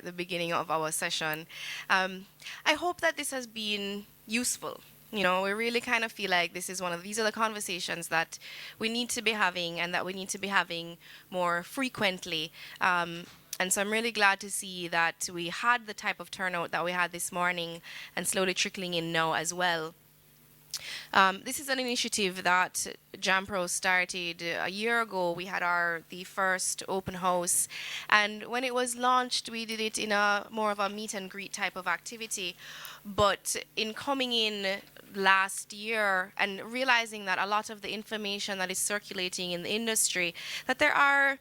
the beginning of our session. I hope that this has been useful. You know, we really kind of feel like these are the conversations that we need to be having and that we need to be having more frequently. And so I'm really glad to see that we had the type of turnout that we had this morning and slowly trickling in now as well. This is an initiative that JAMPRO started a year ago. We had the first open house, and when it was launched, we did it in a more of a meet and greet type of activity. But in coming in last year and realizing that a lot of the information that is circulating in the industry, that there are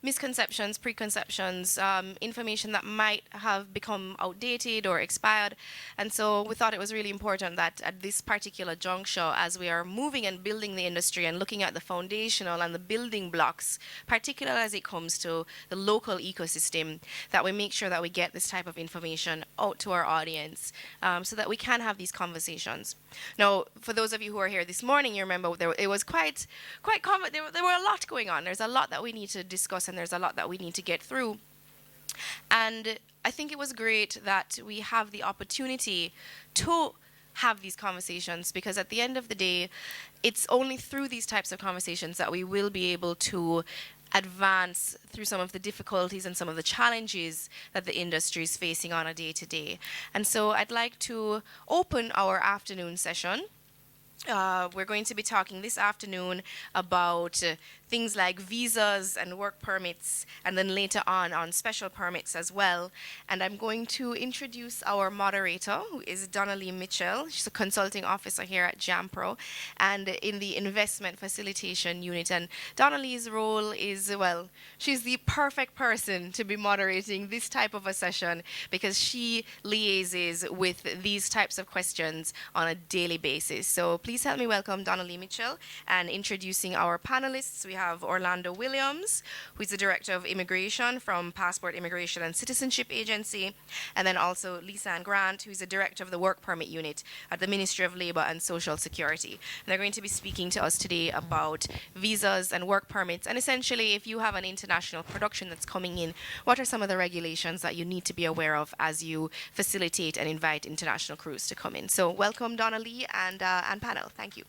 misconceptions, preconceptions, information that might have become outdated or expired. And so we thought it was really important that at this particular juncture, as we are moving and building the industry and looking at the foundational and the building blocks, particularly as it comes to the local ecosystem, that we make sure that we get this type of information out to our audience so that we can have these conversations. Now, for those of you who are here this morning, you remember it was quite common. There were a lot going on. There's a lot that we need to discuss and there's a lot that we need to get through. And I think it was great that we have the opportunity to have these conversations, because at the end of the day, it's only through these types of conversations that we will be able to advance through some of the difficulties and some of the challenges that the industry is facing on a day-to-day. And so I'd like to open our afternoon session. We're going to be talking this afternoon about things like visas and work permits, and then later on special permits as well. And I'm going to introduce our moderator, who is Donnelly Mitchell. She's a consulting officer here at JAMPRO and in the investment facilitation unit. And Donnelly's role is, well, she's the perfect person to be moderating this type of a session because she liaises with these types of questions on a daily basis. So please help me welcome Donnelly Mitchell, and introducing our panelists. We have Orlando Williams, who is the Director of Immigration from Passport Immigration and Citizenship Agency, and then also Lisa Ann Grant, who is the Director of the Work Permit Unit at the Ministry of Labor and Social Security. And they're going to be speaking to us today about visas and work permits, and essentially, if you have an international production that's coming in, what are some of the regulations that you need to be aware of as you facilitate and invite international crews to come in. So welcome, Donnelly and panel. Thank you.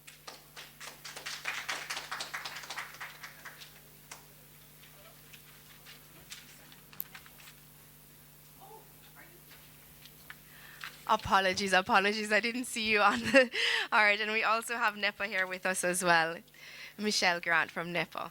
Apologies, I didn't see you on the... All right, and we also have NEPA here with us as well. Michelle Grant from NEPA.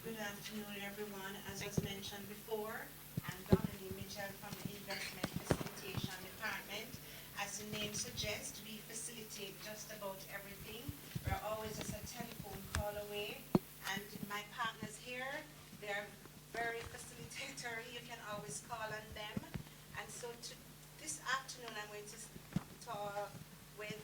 Good afternoon, everyone. As was mentioned before, I'm Donnelly Mitchell from the Investment Facilitation Department. As the name suggests, we facilitate just about everything. We're always just a telephone call away. And my partners here, they're very facilitatory. You can always call on them. And so this afternoon, I'm going to talk with,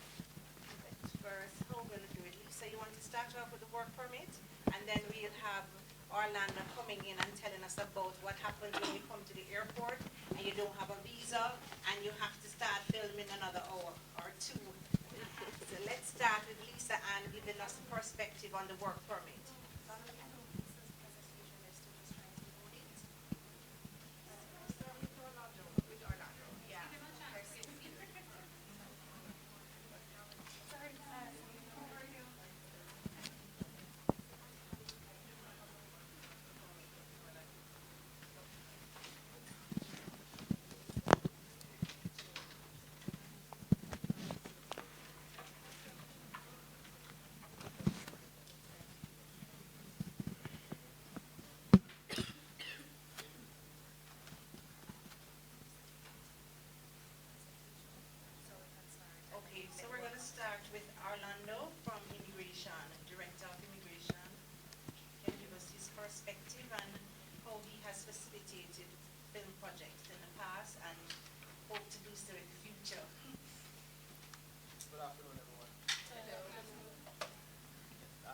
first, how we're going to do it. Lisa, you want to start off with the work permit? And then we'll have Orlando coming in and telling us about what happens when you come to the airport and you don't have a visa and you have to start filming another hour or two. So let's start with Lisa Ann giving us perspective on the work permit. Okay, so we're going to start with Orlando from Immigration, Director of Immigration. Can give us his perspective and how he has facilitated film projects in the past and hope to do so in the future. Good afternoon, everyone.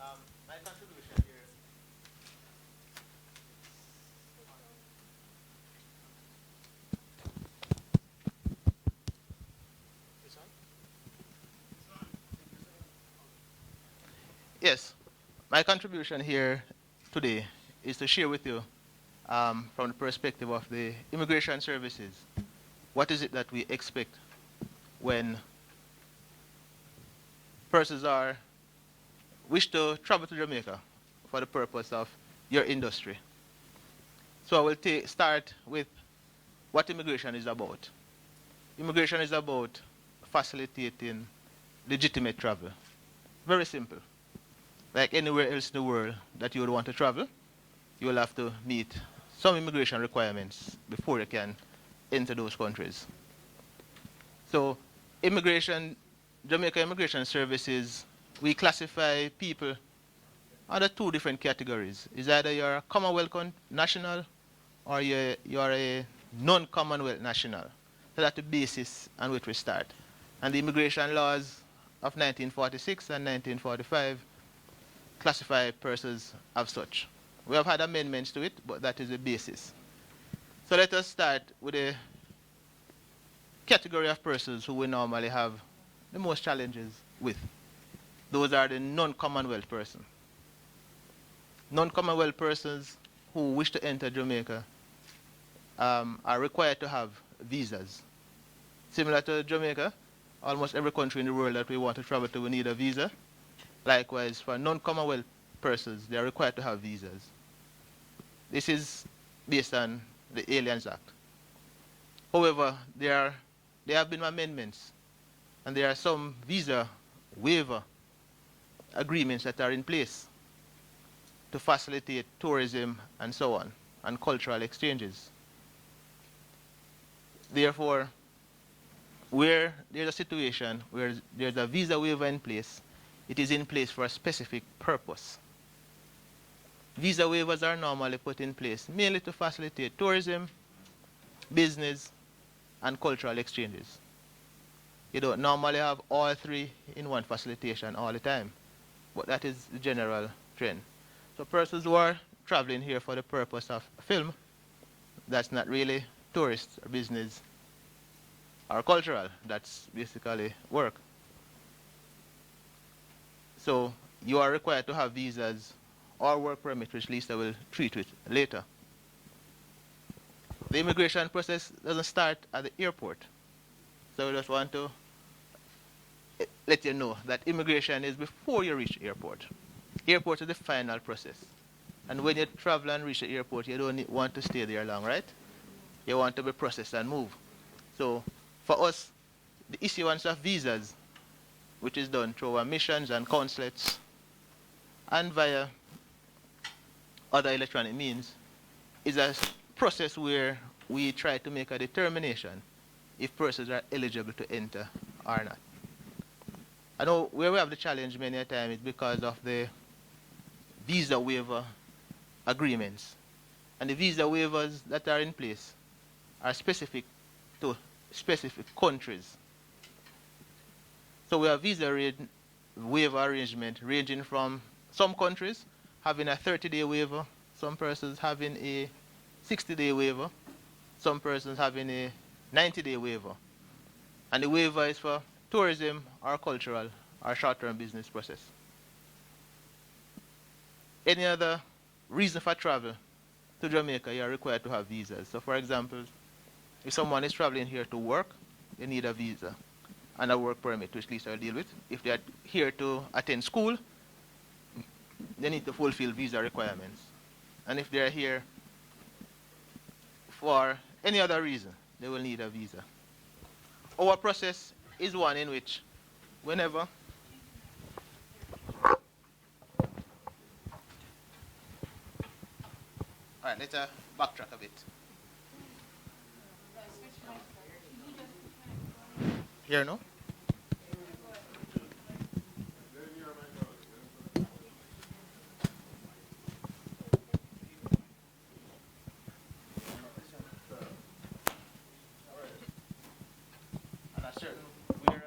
Hello. My contribution here. This one? Yes, my contribution here today is to share with you from the perspective of the immigration services, what is it that we expect when persons wish to travel to Jamaica for the purpose of your industry. So I will start with what immigration is about. Immigration is about facilitating legitimate travel. Very simple. Like anywhere else in the world that you would want to travel, you will have to meet some immigration requirements before you can enter those countries. So Jamaica Immigration Services, we classify people under two different categories. It's either you're a Commonwealth national or you're a non-Commonwealth national. So that's the basis on which we start. And the immigration laws of 1946 and 1945 classify persons as such. We have had amendments to it, but that is the basis. So let us start with a category of persons who we normally have the most challenges with. Those are the non-Commonwealth persons. Non-Commonwealth persons who wish to enter Jamaica are required to have visas. Similar to Jamaica, almost every country in the world that we want to travel to, we need a visa. Likewise, for non-Commonwealth persons, they are required to have visas. This is based on the Aliens Act. However, there have been amendments, and there are some visa waiver agreements that are in place to facilitate tourism and so on, and cultural exchanges. Therefore, where there's a situation where there's a visa waiver in place, it is in place for a specific purpose. Visa waivers are normally put in place mainly to facilitate tourism, business, and cultural exchanges. You don't normally have all three in one facilitation all the time, but that is the general trend. So persons who are traveling here for the purpose of film, that's not really tourist or business or cultural, that's basically work. So you are required to have visas or work permit, which Lisa will treat with later. The immigration process doesn't start at the airport. So we just want to let you know that immigration is before you reach the airport. Airport is the final process. And when you travel and reach the airport, you don't want to stay there long, right? You want to be processed and move. So for us, the issuance of visas, which is done through our missions and consulates and via other electronic means, is a process where we try to make a determination if persons are eligible to enter or not. I know where we have the challenge many a time is because of the visa waiver agreements. And the visa waivers that are in place are specific to specific countries. So we have visa waiver arrangement ranging from some countries having a 30-day waiver, some persons having a 60-day waiver, some persons having a 90-day waiver. And the waiver is for tourism or cultural or short-term business process. Any other reason for travel to Jamaica, you are required to have visas. So for example, if someone is traveling here to work, they need a visa and a work permit, which Lisa will deal with. If they are here to attend school, they need to fulfill visa requirements. And if they are here for any other reason, they will need a visa. Our process is one in which whenever Alright, let's backtrack a bit. Here, no? And a certain where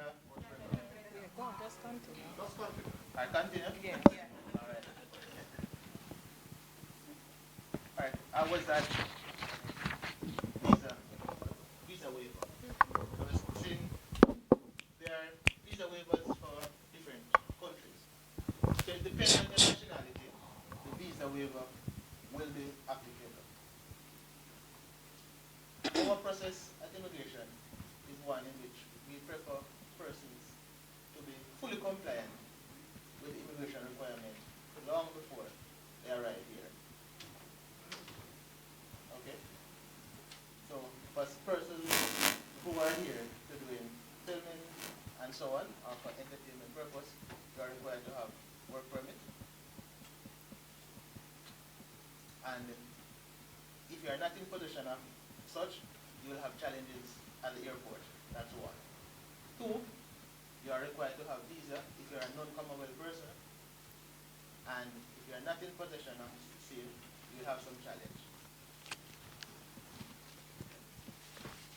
Go on, just continue. I continue? Yeah. Alright. Alright, I was that visa waiver. I was saying there are visa waivers for different countries. So depending on the nationality, the visa waiver will Our process at immigration is one in which we prefer persons to be fully compliant with the immigration requirement long before they arrive here. Okay? So, for persons who are here to doing filming and so on, or for entertainment purpose, you are required to have work permit. And if you are not in possession of such, you will have challenges at the airport. That's one. Two, you are required to have visa if you are a non-Commonwealth person. And if you are not in possession of same, you will have some challenge.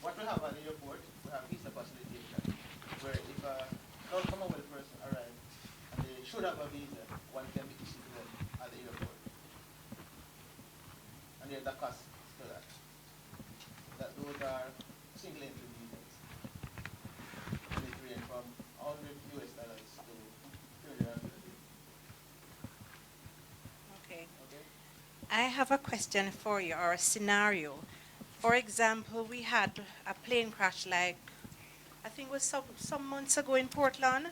What we have at the airport, we have visa facilitation, where if a non-Commonwealth person arrives and they should have a visa, one can be issued to them at the airport. And there's a cost to that. Those are single entry visas. And it range from $100 to $350. Okay. Okay? I have a question for you, or a scenario. For example, we had a plane crash like, I think it was some months ago in Portland,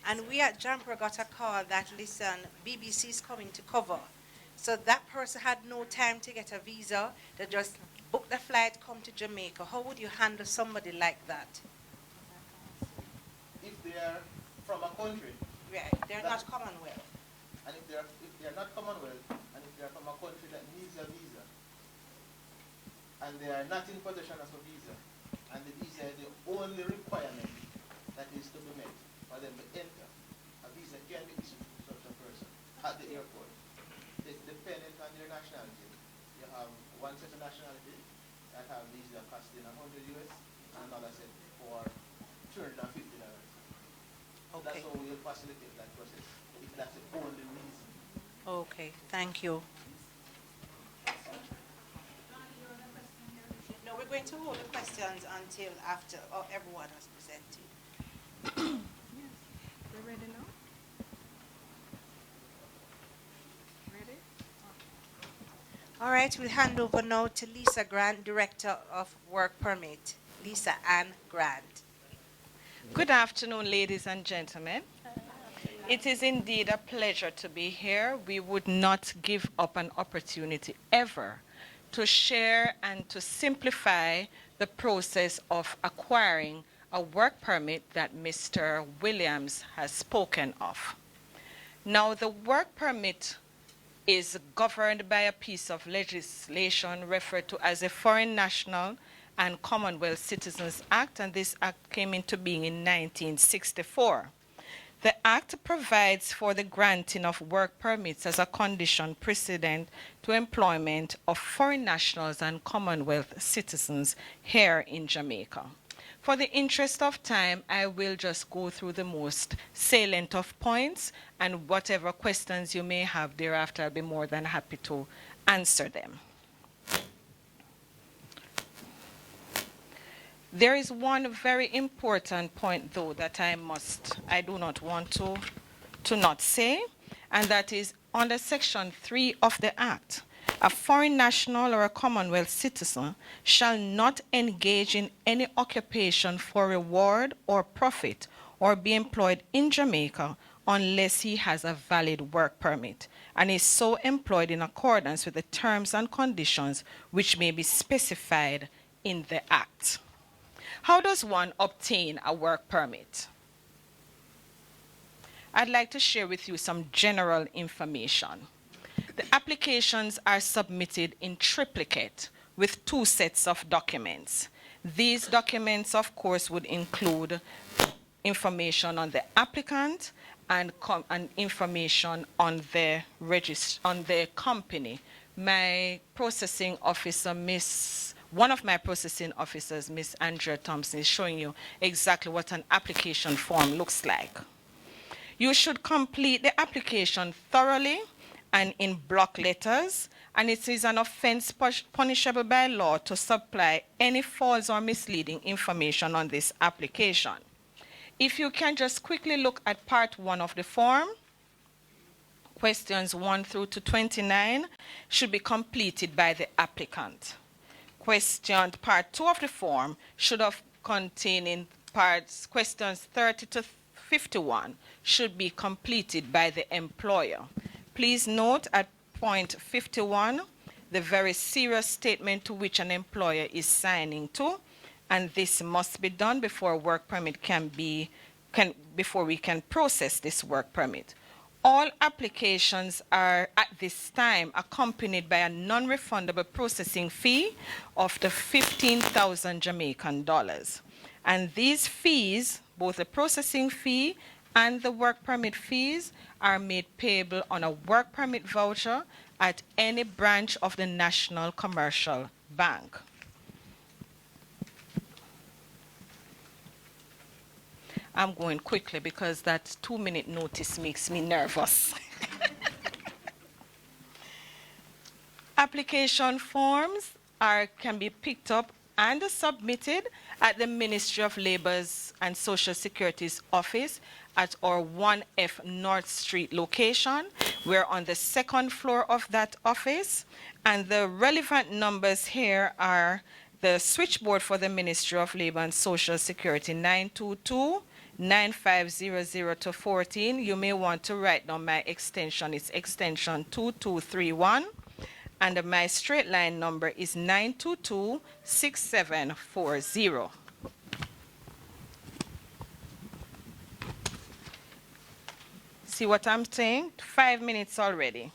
and we at JAMPRO got a call that, listen, BBC is coming to cover. So that person had no time to get a visa. They just booked the flight, come to Jamaica. How would you handle somebody like that? If they are from a country, Right, they're not Commonwealth. and if they are not Commonwealth, and if they are from a country that needs a visa, and they are not in possession of a visa, and the visa is the only requirement that is to be met for them to enter, a visa can be issued to such a person at the airport. It's dependent on their nationality. You have one set of nationality that have visa costing $100 and another set for $250. So that's Okay. how we'll facilitate that process, if that's the only reason. Okay, thank you. No, we're going to hold the questions until after everyone has presented. We're ready now? Ready? All right, we'll hand over now to Lisa Grant, Director of Work Permit. Lisa Ann Grant. Good afternoon, ladies and gentlemen. It is indeed a pleasure to be here. We would not give up an opportunity ever to share and to simplify the process of acquiring a work permit that Mr. Williams has spoken of. Now, the work permit is governed by a piece of legislation referred to as the Foreign National and Commonwealth Citizens Act, and this act came into being in 1964. The act provides for the granting of work permits as a condition precedent to employment of foreign nationals and Commonwealth citizens here in Jamaica. For the interest of time, I will just go through the most salient of points, and whatever questions you may have thereafter, I'll be more than happy to answer them. There is one very important point, though, that I do not want to not say, and that is under Section 3 of the Act. A foreign national or a Commonwealth citizen shall not engage in any occupation for reward or profit or be employed in Jamaica unless he has a valid work permit and is so employed in accordance with the terms and conditions which may be specified in the Act. How does one obtain a work permit? I'd like to share with you some general information. The applications are submitted in triplicate with 2 sets of documents. These documents, of course, would include information on the applicant and information on the company. My processing officer, one of my processing officers, Miss Andrea Thompson, is showing you exactly what an application form looks like. You should complete the application thoroughly and in block letters, and it is an offense punishable by law to supply any false or misleading information on this application. If you can just quickly look at part 1 of the form, questions 1 through to 29 should be completed by the applicant. part 2 of the form should have containing questions 30 to 51 should be completed by the employer. Please note at point 51 the very serious statement to which an employer is signing to, and this must be done before work permit before we can process this work permit. All applications are at this time accompanied by a non-refundable processing fee of the 15,000 Jamaican dollars. And these fees, both the processing fee and the work permit fees, are made payable on a work permit voucher at any branch of the National Commercial Bank. I'm going quickly because that 2-minute notice makes me nervous. Application forms can be picked up and submitted at the Ministry of Labor's and Social Security's office at our 1F North Street location. We're on the 2nd floor of that office, and the relevant numbers here are the switchboard for the Ministry of Labor and Social Security, 922-9500-14. You may want to write down my extension. It's extension 2231. And my straight line number is 922-6740. See what I'm saying? 5 minutes already.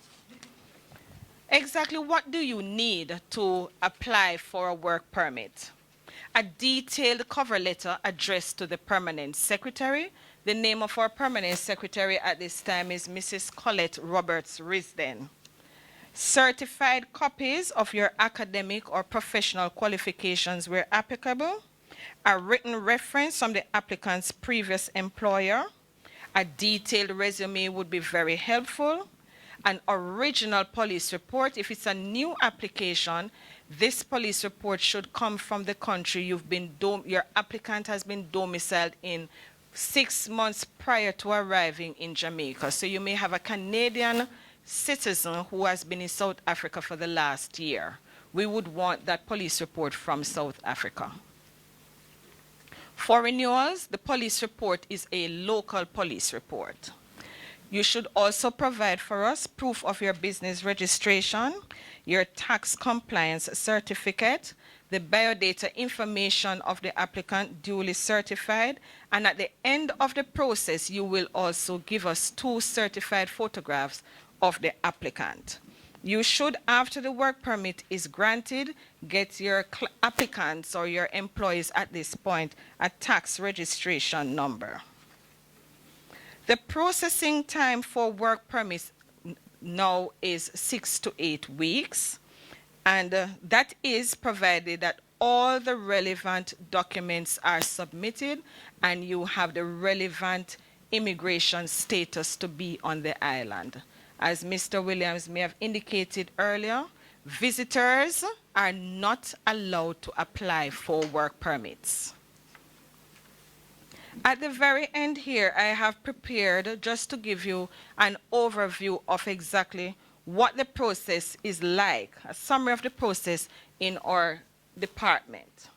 Exactly what do you need to apply for a work permit? A detailed cover letter addressed to the permanent secretary. The name of our permanent secretary at this time is Mrs. Colette Roberts Risden. Certified copies of your academic or professional qualifications where applicable. A written reference from the applicant's previous employer. A detailed resume would be very helpful. An original police report. If it's a new application, this police report should come from the country your applicant has been domiciled in 6 months prior to arriving in Jamaica. So you may have a Canadian citizen who has been in South Africa for the last year. We would want that police report from South Africa. For renewals, the police report is a local police report. You should also provide for us proof of your business registration, your tax compliance certificate, the biodata information of the applicant duly certified, and at the end of the process, you will also give us 2 certified photographs of the applicant. You should, after the work permit is granted, get your applicants or your employees at this point a tax registration number. The processing time for work permits now is 6 to 8 weeks, and that is provided that all the relevant documents are submitted and you have the relevant immigration status to be on the island. As Mr. Williams may have indicated earlier, visitors are not allowed to apply for work permits. At the very end here, I have prepared just to give you an overview of exactly what the process is like, a summary of the process in our department.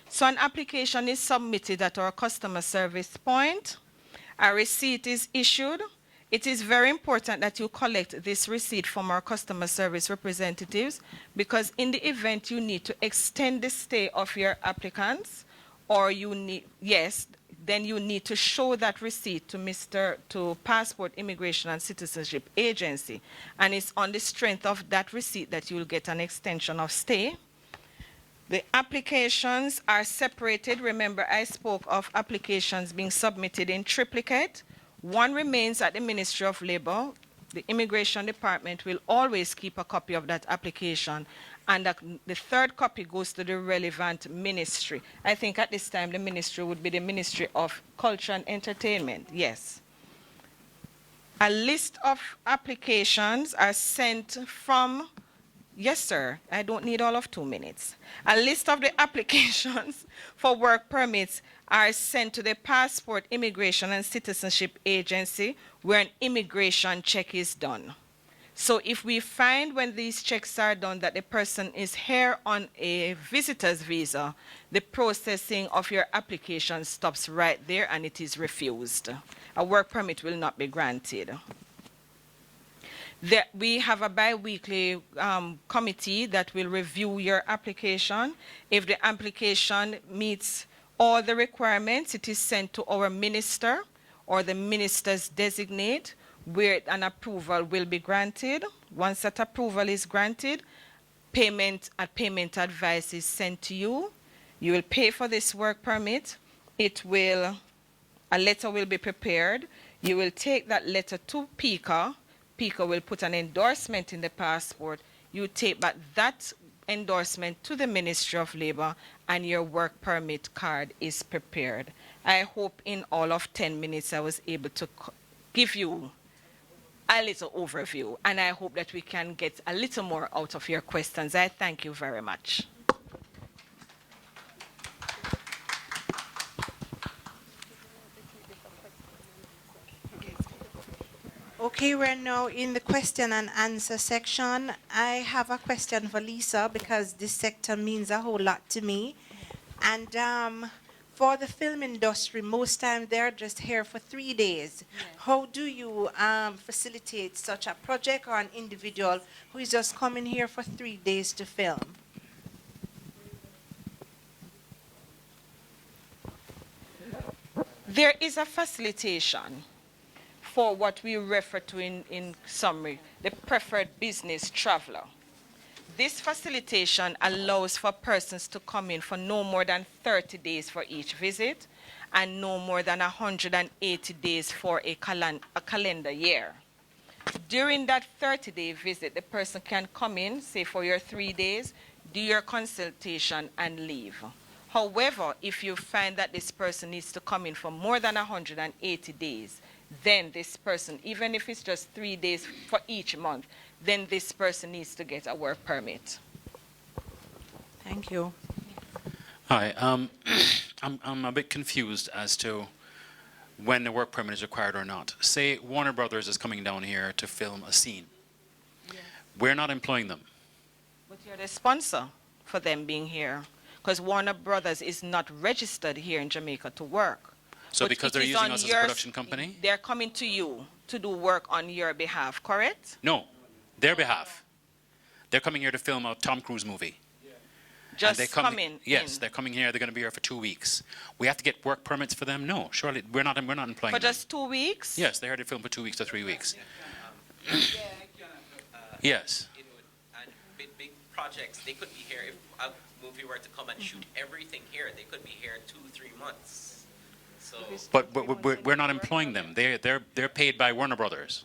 So an application is submitted at our customer service point. A receipt is issued. It is very important that you collect this receipt from our customer service representatives, because in the event you need to extend the stay of your applicants, or you need, then you need to show that receipt to Passport, Immigration and Citizenship Agency. And it's on the strength of that receipt that you will get an extension of stay. The applications are separated. Remember, I spoke of applications being submitted in triplicate. One remains at the Ministry of Labor. The Immigration Department will always keep a copy of that application, and the 3rd copy goes to the relevant ministry. I think at this time the ministry would be the Ministry of Culture and Entertainment, yes. A list of applications are sent from, yes sir, I don't need all of 2 minutes. A list of the applications for work permits are sent to the Passport, Immigration and Citizenship Agency, where an immigration check is done. So if we find when these checks are done that the person is here on a visitor's visa, the processing of your application stops right there and it is refused. A work permit will not be granted. We have a bi-weekly committee that will review your application. If the application meets all the requirements, it is sent to our minister or the minister's designate, where an approval will be granted. Once that approval is granted, payment advice is sent to you. You will pay for this work permit. A letter will be prepared. You will take that letter to PICA. PICA will put an endorsement in the passport. You take back that endorsement to the Ministry of Labor and your work permit card is prepared. I hope in all of 10 minutes I was able to give you a little overview, and I hope that we can get a little more out of your questions. I thank you very much. Okay, we're now in the question and answer section. I have a question for Lisa because this sector means a whole lot to me. And for the film industry, most time they're just here for 3 days. Yes. How do you facilitate such a project or an individual who is just coming here for 3 days to film? There is a facilitation for what we refer to in summary, the preferred business traveler. This facilitation allows for persons to come in for no more than 30 days for each visit and no more than 180 days for a calendar year. During that 30-day visit, the person can come in, say for your 3 days, do your consultation and leave. However, if you find that this person needs to come in for more than 180 days, then this person, even if it's just 3 days for each month, then this person needs to get a work permit. Thank you. Hi, I'm a bit confused as to when a work permit is required or not. Say Warner Brothers is coming down here to film a scene. Yes. We're not employing them. But you're the sponsor for them being here, because Warner Brothers is not registered here in Jamaica to work. So But because it they're is using on us as a your- production company? They're coming to you to do work on your behalf, correct? No, their behalf. They're coming here to film a Tom Cruise movie. And Just they come, coming yes, in. they're coming here. They're going to be here for 2 weeks. We have to get work permits for them? No, surely we're not employing For them. just 2 weeks? Yes, they're here to film for 2 weeks to 3 weeks. Yes. You know, and big projects, they could be here if a movie were to come and shoot everything here. They could be here 2-3 months. So But we're not employing them. They're paid by Warner Brothers.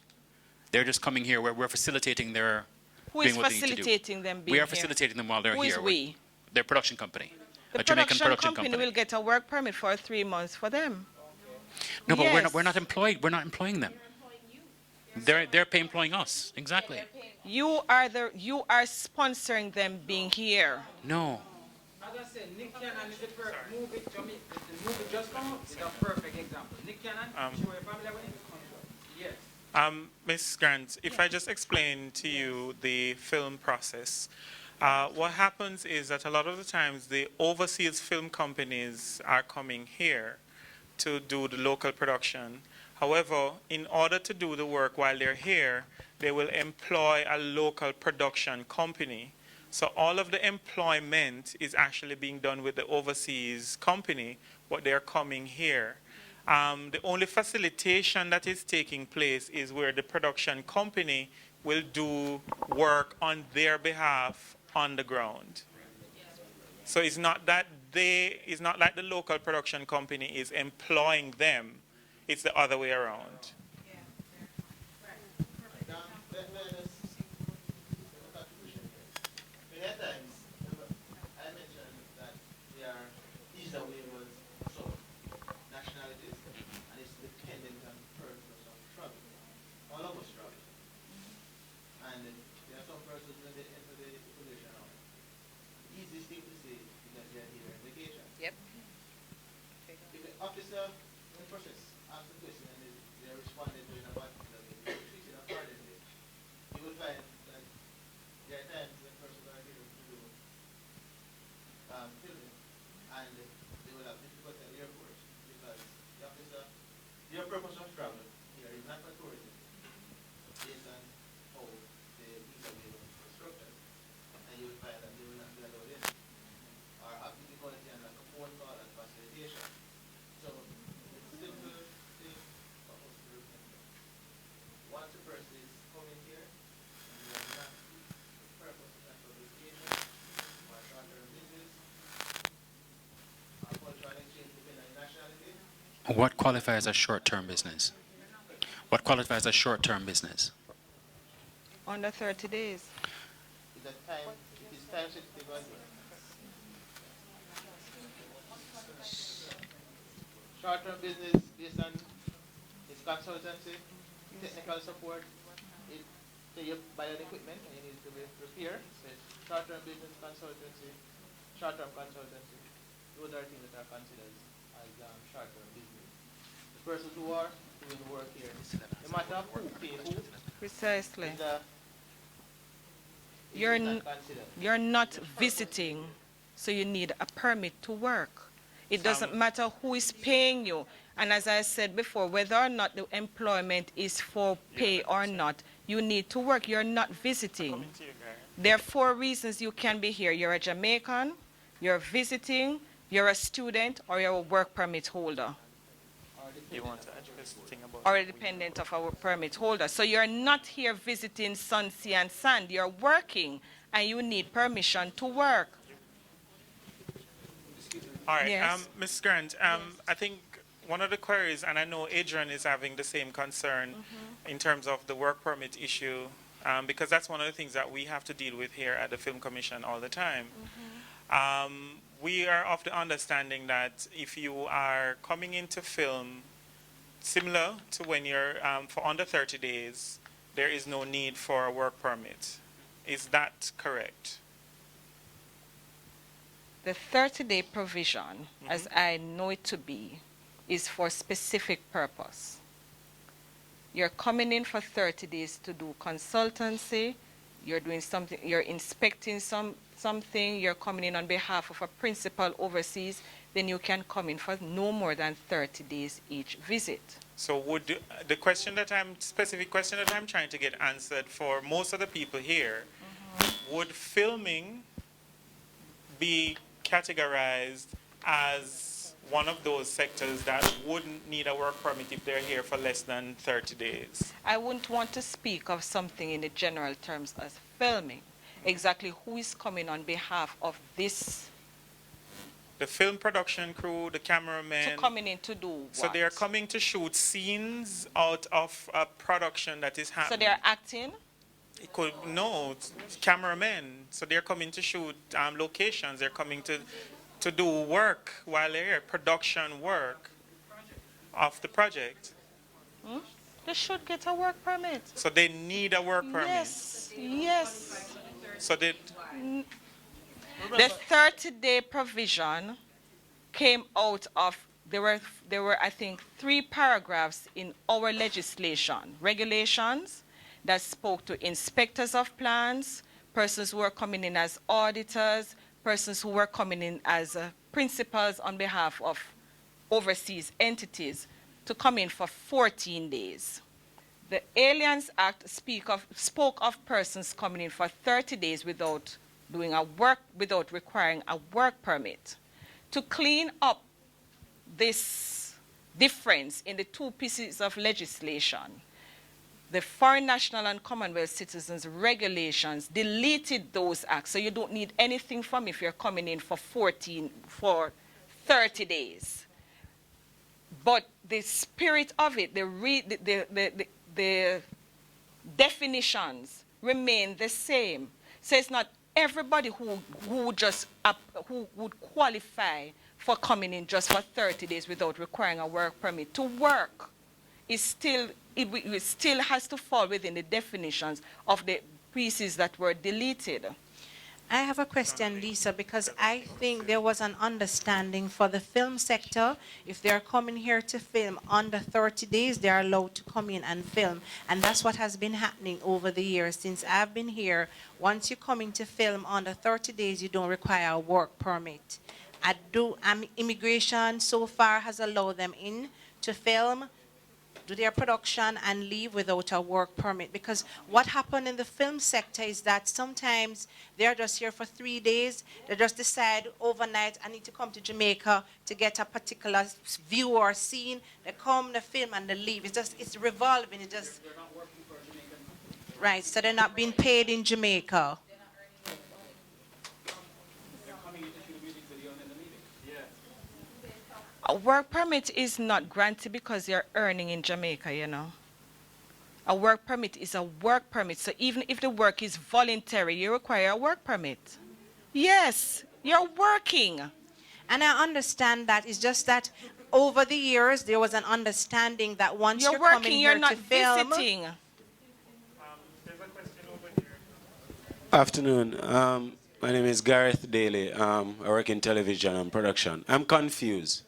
They're just coming here. We're facilitating their Who is doing what they need to do. facilitating them being We are here? facilitating them while they're Who here. is we? Their production company. The A Jamaican production company company. will get a work permit for 3 months for them. No, but Yes. we're not employed. We're not employing them. They're employing us. Exactly. You are sponsoring them being here. No. As I said, Nick Cannon is the perfect movie. The movie just come out is a perfect example. Nick Cannon, sure you're familiar with it? Yes. Ms. Grant, if I just explain to you the film process, what happens is that a lot of the times the overseas film companies are coming here to do the local production. However, in order to do the work while they're here, they will employ a local production company. So all of the employment is actually being done with the overseas company, but they're coming here. The only facilitation that is taking place is where the production company will do work on their behalf on the ground. So it's not like the local production company is employing them. It's the other way around. Many times, I mentioned that there are visa waivers for some nationalities, and it's dependent on purpose of travel. All of us travel. And there are some persons when they enter the population now. The easiest thing to say is that they are here on vacation. Yep. If the officer in process asks the question and they respond filming, and they will have difficulty at the airport because the officer, your purpose of travel here is not for tourism, based on how the visa waiver is structured, and you will find that they will not be allowed in, or have difficulty on like a phone call and facilitation. So it's simple thing for us to remember. Once a person is coming here, and they are not, the purpose is not for vacation, or short-term business, or cultural exchange depending on nationality. What qualifies as short-term business? What qualifies as short-term business? Under 30 days. Is that time, it is time sensitive as well. Short-term business based on its consultancy, technical support. It, say you buy an equipment and you need to be repaired. So it's short-term business consultancy, short-term consultancy. Those are things that are considered as short-term business. The persons who are doing work here, no matter who pay who, Precisely. is a, You're, is n- not considered. you're not visiting, so you need a permit to work. It doesn't matter who is paying you. And as I said before, whether or not the employment is for pay or not, you need to work. You're not visiting. Coming to you, guys. There are 4 reasons you can be here. You're a Jamaican, you're visiting, you're a student, or you're a work permit holder, You want to address the thing about or a dependent of our permit holder. So you're not here visiting sun, sea, and sand. You're working, and you need permission to work. All right, Yes. Ms. Grant, I think one of the queries, and I know Adrian is having the same concern in terms of the work permit issue, because that's one of the things that we have to deal with here at the Film Commission all the time. We are of the understanding that if you are coming into film, similar to when you're for under 30 days, there is no need for a work permit. Is that correct? The 30-day provision, as I know it to be, is for specific purpose. You're coming in for 30 days to do consultancy, you're doing something, you're inspecting something, you're coming in on behalf of a principal overseas, then you can come in for no more than 30 days each visit. So would the question that specific question that I'm trying to get answered for most of the people here, would filming be categorized as one of those sectors that wouldn't need a work permit if they're here for less than 30 days? I wouldn't want to speak of something in the general terms as filming. Exactly who is coming on behalf of this The film production crew, the cameramen. to coming in to do what? So they are coming to shoot scenes out of a production that is So happening. they're acting? It could, no, it's cameramen. So they're coming to shoot locations. They're coming to do work while they're here, production work of the project. They should get a work permit. So they need a work permit. Yes, yes. So they, The 30-day provision came out of, there were I think 3 paragraphs in our legislation, regulations, that spoke to inspectors of plans, persons who were coming in as auditors, persons who were coming in as principals on behalf of overseas entities to come in for 14 days. The Aliens Act spoke of persons coming in for 30 days without doing without requiring a work permit. To clean up this difference in the 2 pieces of legislation, the Foreign National and Commonwealth Citizens regulations deleted those acts, so you don't need anything from if you're coming in for 30 days. But the spirit of it, the definitions remain the same. So it's not everybody who would qualify for coming in just for 30 days without requiring a work permit to work. It still has to fall within the definitions of the pieces that were deleted. I have a question, Lisa, because I think there was an understanding for the film sector. If they're coming here to film under 30 days, they're allowed to come in and film. And that's what has been happening over the years. Since I've been here, once you come in to film under 30 days, you don't require a work permit. Immigration so far has allowed them in to film, do their production, and leave without a work permit. Because what happened in the film sector is that sometimes they're just here for 3 days. They just decide overnight, I need to come to Jamaica to get a particular view or scene. They come, they film, and they leave. It's revolving. It just, They're not working for a Jamaican company. right, so they're not being paid in Jamaica. They're coming in to shoot a music video and then they're leaving. Yeah. A work permit is not granted because you're earning in Jamaica, you know. A work permit is a work permit. So even if the work is voluntary, you require a work permit. Yes, you're working. And I understand that. It's just that over the years, there was an understanding that once You're you're coming working, here you're not to film, visiting. There's a question over here. Afternoon. My name is Gareth Daly. I work in television and production. I'm confused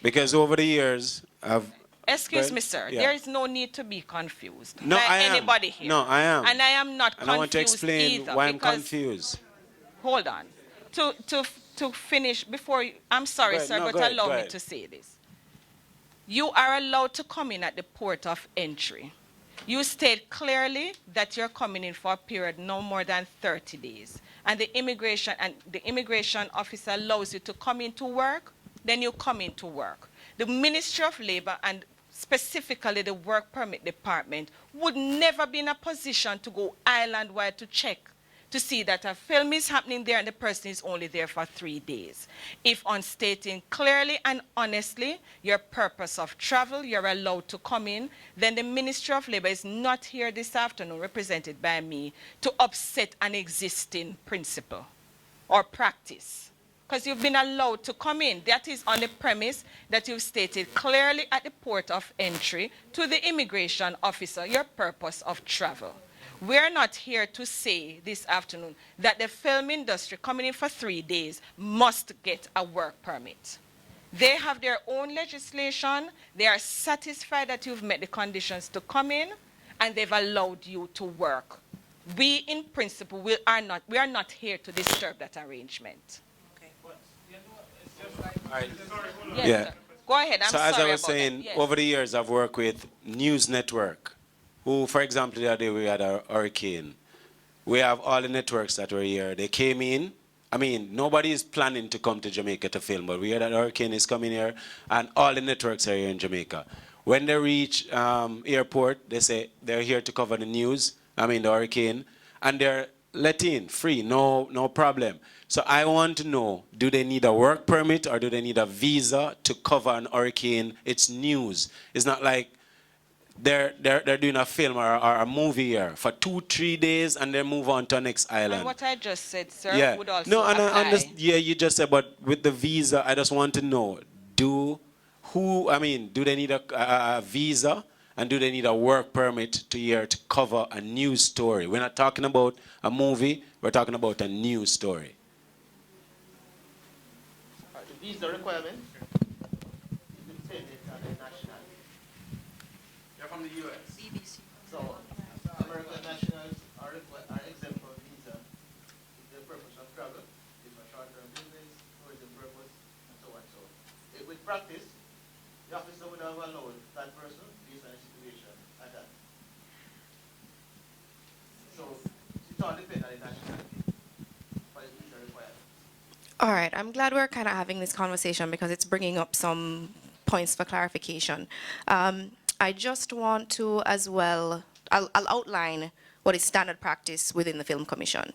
because over the years I've. Excuse Well, me, sir. yeah. There is no need to be confused No, by I am. anybody here. No, I am. And I am not And I confused want to explain either, why I'm because- confused. Hold on. To finish, before you, I'm sorry, Go ahead. sir, No, but go ahead, allow go me ahead. to say this. You are allowed to come in at the port of entry. You state clearly that you're coming in for a period no more than 30 days. And the immigration officer allows you to come into work, then you come into work. The Ministry of Labor and specifically the Work Permit Department would never be in a position to go island-wide to check to see that a film is happening there and the person is only there for 3 days. If on stating clearly and honestly your purpose of travel, you're allowed to come in, then the Ministry of Labor is not here this afternoon, represented by me, to upset an existing principle or practice. Because you've been allowed to come in. That is on the premise that you've stated clearly at the port of entry to the immigration officer your purpose of travel. We're not here to say this afternoon that the film industry coming in for 3 days must get a work permit. They have their own legislation. They are satisfied that you've met the conditions to come in, and they've allowed you to work. We, in principle, we are not here to disturb that arrangement. All right. Yes, Yeah. sir. Go ahead. I'm So sorry as I was about that. saying, Yes. over the years I've worked with News Network, who, for example, the other day we had a hurricane. We have all the networks that were here. They came in. I mean, nobody is planning to come to Jamaica to film, but we hear that the hurricane is coming here, and all the networks are here in Jamaica. When they reach airport, they say they're here to cover the news, the hurricane, and they're let in, free, no problem. So I want to know, do they need a work permit or do they need a visa to cover an hurricane? It's news. It's not like they're doing a film or a movie here for 2-3 days and then move on to the next island. And what I just said, sir, Yeah. would also No, and I apply. understand. Yeah, you just said, but with the visa, I just want to know, do they need a visa and do they need a work permit to cover a news story? We're not talking about a movie, we're talking about a news story. The visa requirement dependent on the nationality. They're from the U.S. So American nationals are exempt from visa if the purpose of travel is for short-term business, tourism purpose, and so on. So with practice, the officer would have allowed that person based on the situation at that. So it all depends on the nationality for the visa requirement. All right, I'm glad we're kind of having this conversation because it's bringing up some points for clarification. I just want to as well, I'll outline what is standard practice within the Film Commission,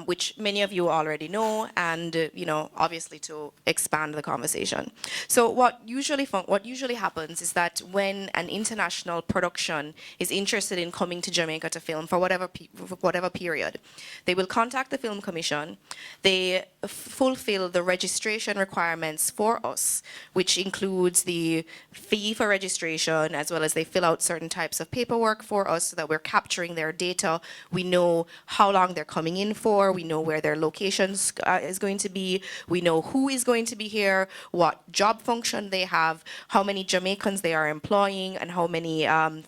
which many of you already know, and obviously to expand the conversation. So what usually happens is that when an international production is interested in coming to Jamaica to film for whatever period, they will contact the Film Commission. They fulfill the registration requirements for us, which includes the fee for registration, as well as they fill out certain types of paperwork for us so that we're capturing their data data. We know how long they're coming in for. We know where their locations is going to be. We know who is going to be here, what job function they have, how many Jamaicans they are employing, and how many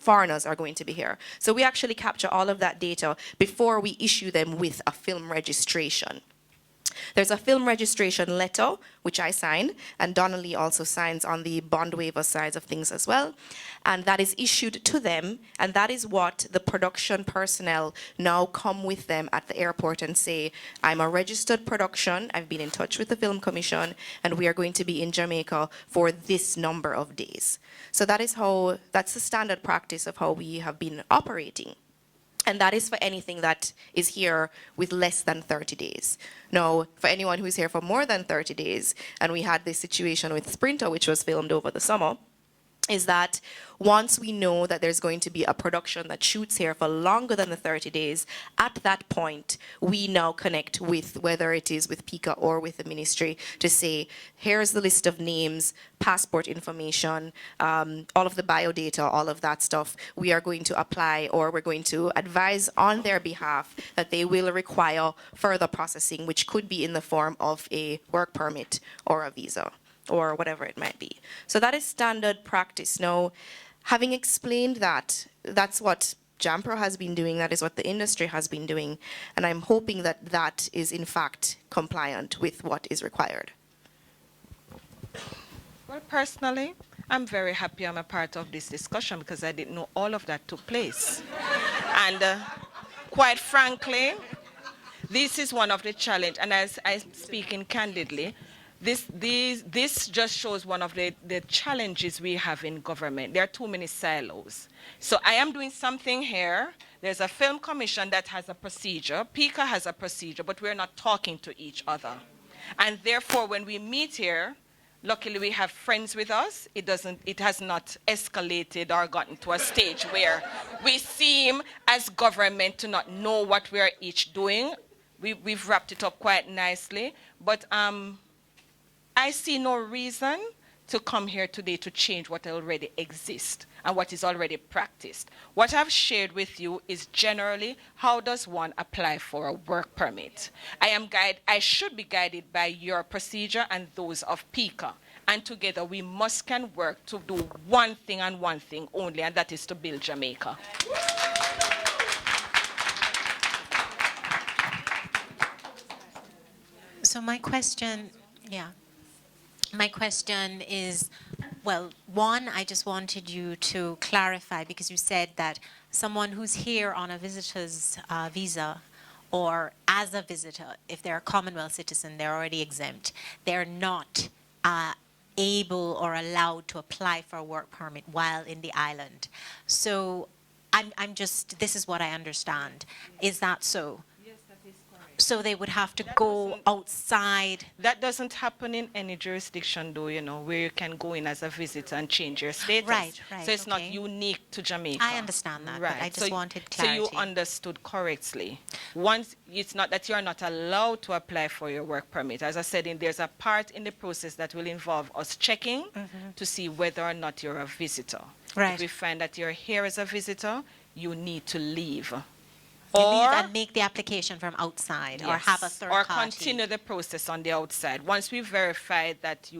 foreigners are going to be here. So we actually capture all of that data before we issue them with a film registration. There's a film registration letter, which I sign, and Donnelly also signs on the bond waiver sides of things as well. And that is issued to them, and that is what the production personnel now come with them at the airport and say, I'm a registered production, I've been in touch with the Film Commission, and we are going to be in Jamaica for this number of days. So that's the standard practice of how we have been operating. And that is for anything that is here with less than 30 days. Now, for anyone who's here for more than 30 days, and we had this situation with Sprinter, which was filmed over the summer, is that once we know that there's going to be a production that shoots here for longer than the 30 days, at that point, we now connect with, whether it is with PICA or with the ministry, to say, here's the list of names, passport information, all of the biodata, all of that stuff. We are going to apply, or we're going to advise on their behalf that they will require further processing, which could be in the form of a work permit or a visa, or whatever it might be. So that is standard practice. Now, having explained that, that's what JAMPRO has been doing, that is what the industry has been doing, and I'm hoping that that is in fact compliant with what is required. Well, personally, I'm very happy I'm a part of this discussion because I didn't know all of that took place. And quite frankly, this is one of the challenges, and as I'm speaking candidly, this just shows one of the challenges we have in government. There are too many silos. So I am doing something here. There's a film commission that has a procedure. PICA has a procedure, but we're not talking to each other. And therefore, when we meet here, luckily we have friends with us. It has not escalated or gotten to a stage where we seem as government to not know what we're each doing. We've wrapped it up quite nicely. But I see no reason to come here today to change what already exists and what is already practiced. What I've shared with you is generally how does one apply for a work permit. I should be guided by your procedure and those of PICA. And together we can work to do one thing and one thing only, and that is to build Jamaica. So my question is, well, one, I just wanted you to clarify, because you said that someone who's here on a visitor's visa or as a visitor, if they're a Commonwealth citizen, they're already exempt. They're not able or allowed to apply for a work permit while in the island. So this is what I understand. Is that so? So they would have to go outside. That doesn't happen in any jurisdiction, though, where you can go in as a visitor and change your status. Right. So it's not unique to Jamaica. I understand that, right. But I just wanted clarity. So you understood correctly. Once, it's not that you're not allowed to apply for your work permit. As I said, there's a part in the process that will involve us checking to see whether or not you're a visitor. Right. If we find that you're here as a visitor, you need to leave. Leave and make the application from outside, or have a third party. Or continue the process on the outside. Once we verify that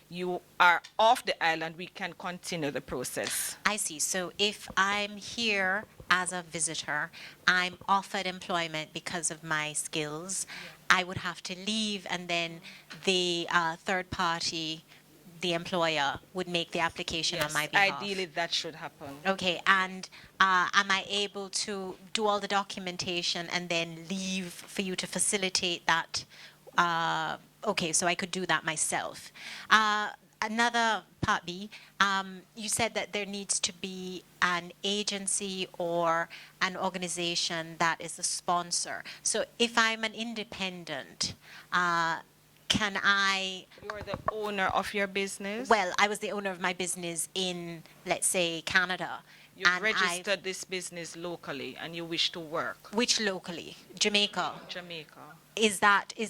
you are off the island, we can continue the process. I see. So if I'm here as a visitor, I'm offered employment because of my skills, I would have to leave, and then the third party, the employer, would make the application on my behalf. Ideally that should happen. Okay, and am I able to do all the documentation and then leave for you to facilitate that? Okay, so I could do that myself. Another part B, you said that there needs to be an agency or an organization that is a sponsor. So if I'm an independent, can I... You're the owner of your business? Well, I was the owner of my business in, let's say, Canada. You've registered this business locally and you wish to work. Which locally? Jamaica. Jamaica.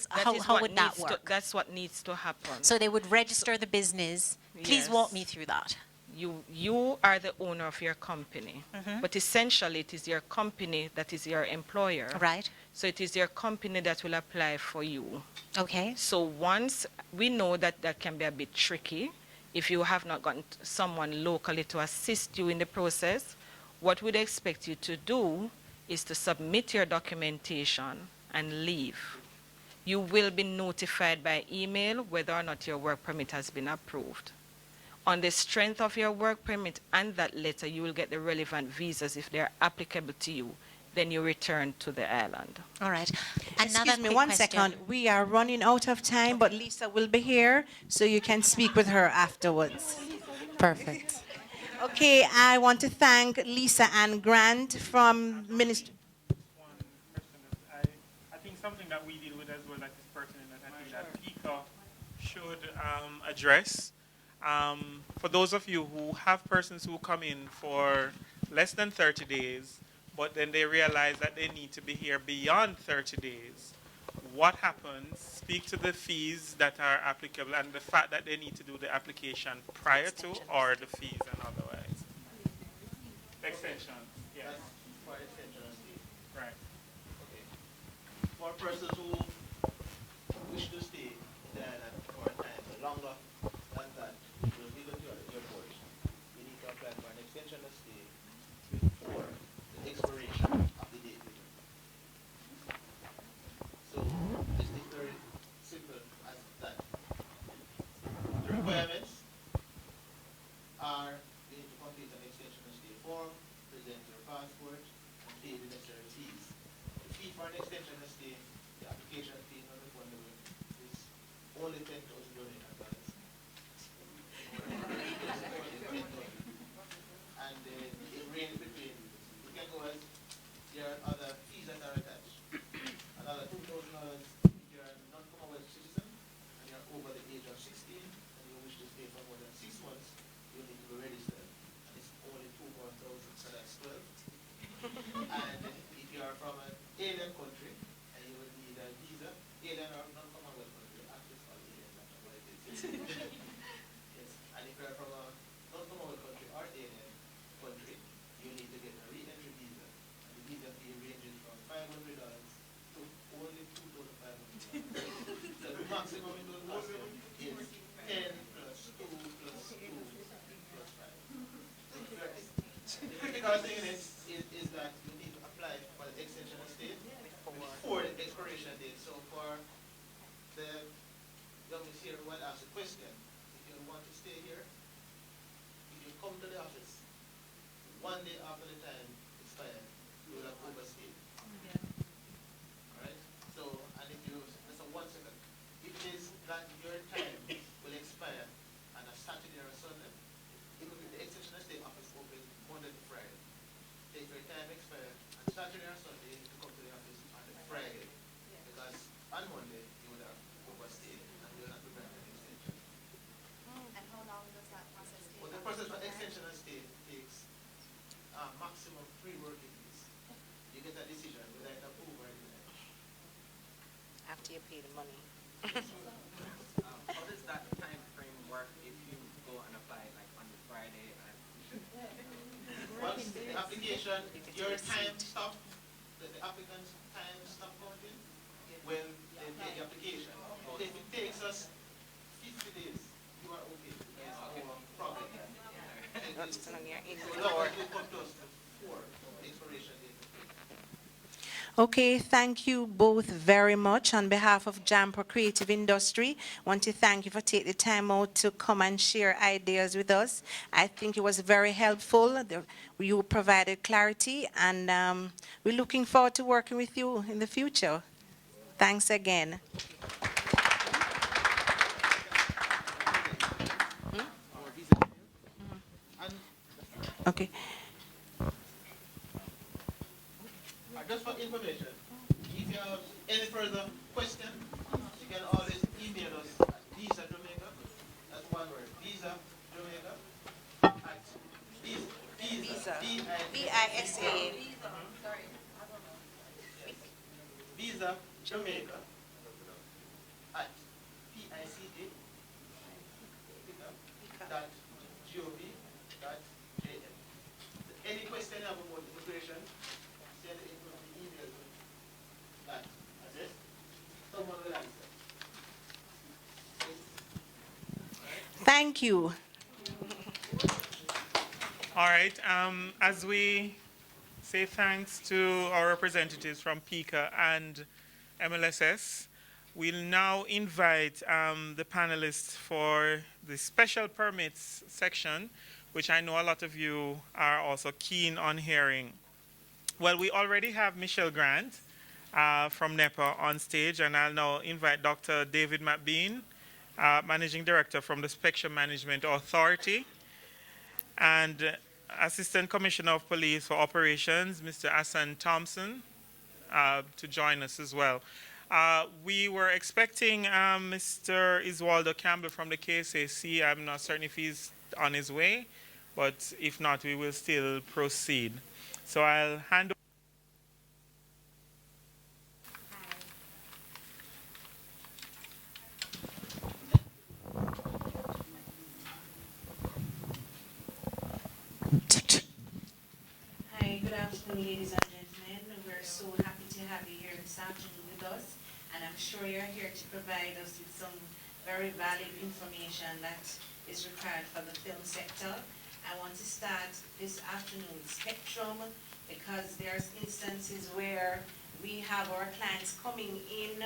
How would that work? That's what needs to happen. So they would register the business. Please walk me through that. you are the owner of your company, but essentially it is your company that is your employer. Right. So it is your company that will apply for you. Okay. So once we know that that can be a bit tricky, if you have not gotten someone locally to assist you in the process, what we'd expect you to do is to submit your documentation and leave. You will be notified by email whether or not your work permit has been approved. On the strength of your work permit and that letter, you will get the relevant visas if they're applicable to you. Then you return to the island. All right. Excuse me quick one question. second. We are running out of time, but Lisa will be here, so you can speak with her afterwards. Perfect. Okay, I want to thank Lisa Ann Grant from Ministry. One question I think something that we deal with as well, that is pertinent, that I think that PICA should address. For those of you who have persons who come in for less than 30 days, but then they realize that they need to be here beyond 30 days, what happens? Speak to the fees that are applicable and the fact that they need to do the application prior to or the fees and otherwise. Extension, yes. For extension of stay. Right. Okay. For persons who wish to stay in the island for a time longer than that, because we go to the airport, we need to apply for an extension of stay before the expiration of the date. So this is very simple as that. The requirements are you need to complete an extension of stay form, present your passport, and pay the necessary fees. The fee for an extension of stay, the application fee non-refundable, is only 10,000 Jamaican dollars. And it ranges between, you can go as, there are other fees that are attached. Another $2,000 if you're a non-Commonwealth citizen and you're over the age of 16 and you wish to stay for more than 6 months, you need to be registered. And it's only 2,000, so that's 12. And if you are from an alien country and you will need a visa, alien or non-Commonwealth country, actually it's called alien, that's not what it is. Yes. And if you are from a non-Commonwealth country or alien country, you need to get a re-entry visa. And the visa fee ranges from $500 to only $2,500. So the maximum in those customs is 10 plus 2 plus 2 plus 5. The critical thing is that you need to apply for the extension of stay before the expiration date. So for the young Miss here who had asked a question, if you want to stay here, if you come to the office 1 day after the time expired, you will have overstayed. Alright? So, and if you, that's a 1 second. If it is that your time will expire on a Saturday or a Sunday, even if the extension of stay office open Monday to Friday, if your time expire on Saturday or Sunday, you need to come to the office on the Friday. Because on Monday, you would have overstayed and you will not be granted an extension. And how long does that process take? Well, the process for extension of stay takes maximum 3 working days. You get a decision whether it approve or deny. After you pay the money. How does that time frame work if you go and apply like on the Friday and Once the application, your time stop, the applicant's time stop counting when they take the application. If it takes us 50 days, you are okay. There's no problem. That's on your So long as you come to us before the expiration date. Okay, thank you both very much. On behalf of JAMPRO Creative Industry, I want to thank you for taking the time out to come and share ideas with us. I think it was very helpful. You provided clarity, and we're looking forward to working with you in the future. Thanks again. Okay. Just for information, if you have any further question, you can always email us at Visa Jamaica. That's one word, Visa Jamaica. At Visa. V-I-S-A. Visa Jamaica at PICA dot Thank you. All right, as we say thanks to our representatives from PICA and MLSS, we'll now invite the panelists for the special permits section, which I know a lot of you are also keen on hearing. Well, we already have Michelle Grant from NEPA on stage, and I'll now invite Dr. David McBean, Managing Director from the Spectrum Management Authority, and Assistant Commissioner of Police for Operations, Mr. Hassan Thompson, to join us as well. We were expecting Mr. Iswaldo Campbell from the KSAC. I'm not certain if he's on his way, but if not, we will still proceed. So I'll hand over. Hi, good afternoon, ladies and gentlemen. We're so happy to have you here this afternoon with us, and I'm sure you're here to provide us with some very valuable information that is required for the film sector. I want to start this afternoon with Spectrum, because there's instances where we have our clients coming in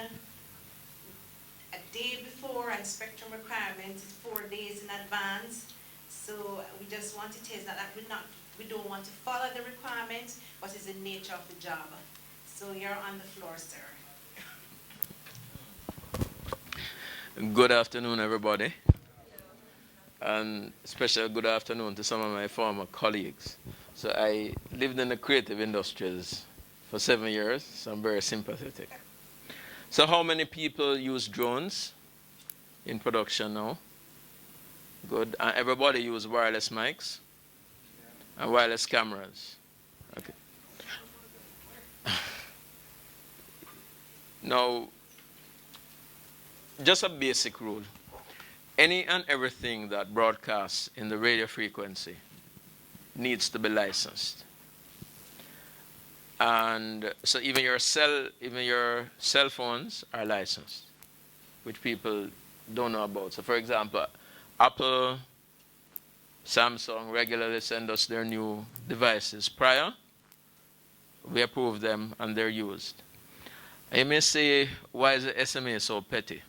a day before, and Spectrum requirement is 4 days in advance. So we just want to tell you that we don't want to follow the requirements, but it's the nature of the job. So you're on the floor, sir. Good afternoon, everybody. And special good afternoon to some of my former colleagues. So I lived in the creative industries for 7 years, so I'm very sympathetic. So how many people use drones in production now? Good. And everybody use wireless mics and wireless cameras. Okay. Now, just a basic rule. Any and everything that broadcasts in the radio frequency needs to be licensed. And so even your cell phones are licensed, which people don't know about. So for example, Apple, Samsung regularly send us their new devices prior. We approve them and they're used. And you may say, why is the SMA so petty?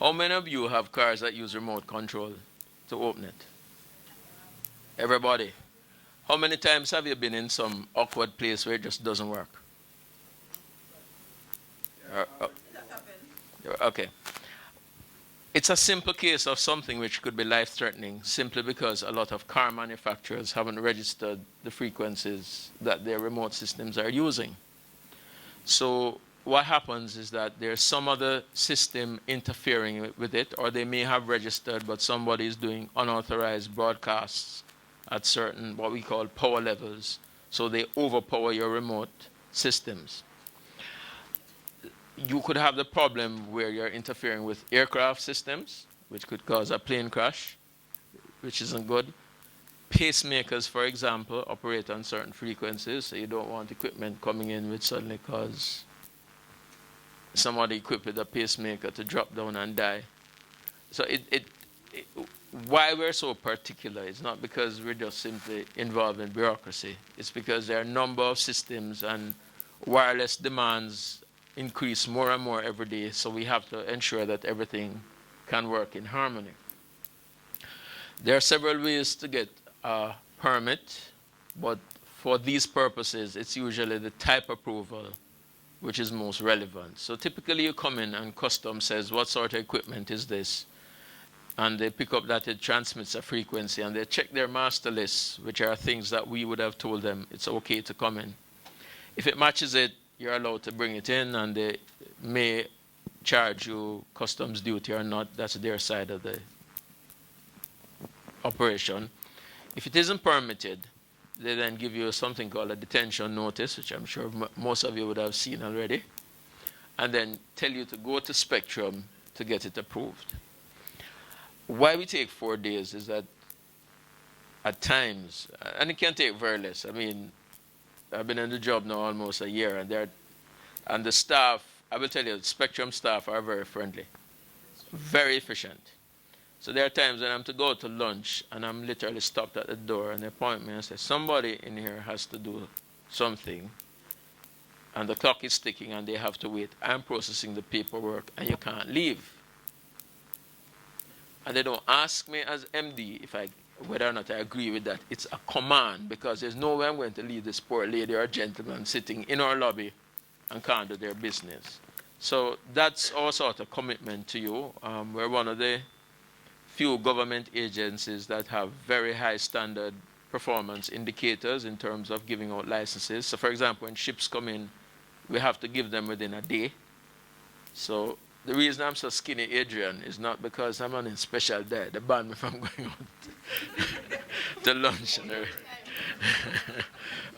How many of you have cars that use remote control to open it? Everybody. How many times have you been in some awkward place where it just doesn't work? Okay. It's a simple case of something which could be life-threatening simply because a lot of car manufacturers haven't registered the frequencies that their remote systems are using. So what happens is that there's some other system interfering with it, or they may have registered, but somebody is doing unauthorized broadcasts at certain, what we call power levels. So they overpower your remote systems. You could have the problem where you're interfering with aircraft systems, which could cause a plane crash, which isn't good. Pacemakers, for example, operate on certain frequencies, so you don't want equipment coming in which suddenly cause somebody equipped with a pacemaker to drop down and die. So why we're so particular is not because we're just simply involved in bureaucracy. It's because there are a number of systems and wireless demands increase more and more every day, so we have to ensure that everything can work in harmony. There are several ways to get a permit, but for these purposes, it's usually the type approval which is most relevant. So typically you come in and Customs says, what sort of equipment is this? And they pick up that it transmits a frequency, and they check their master lists, which are things that we would have told them it's okay to come in. If it matches it, you're allowed to bring it in, and they may charge you customs duty or not. That's their side of the operation. If it isn't permitted, they then give you something called a detention notice, which I'm sure most of you would have seen already, and then tell you to go to Spectrum to get it approved. Why we take 4 days is that at times, and it can take very less. I mean, I've been in the job now almost a year, and the staff, I will tell you, Spectrum staff are very friendly, very efficient. So there are times when I'm to go to lunch and I'm literally stopped at the door and they point me and say, somebody in here has to do something and the clock is ticking and they have to wait. I'm processing the paperwork and you can't leave. And they don't ask me as MD whether or not I agree with that. It's a command because there's no way I'm going to leave this poor lady or gentleman sitting in our lobby and can't do their business. So that's our sort of commitment to you. We're one of the few government agencies that have very high standard performance indicators in terms of giving out licenses. So for example, when ships come in, we have to give them within a day. So the reason I'm so skinny, Adrian, is not because I'm on a special diet. They ban me from going out to lunch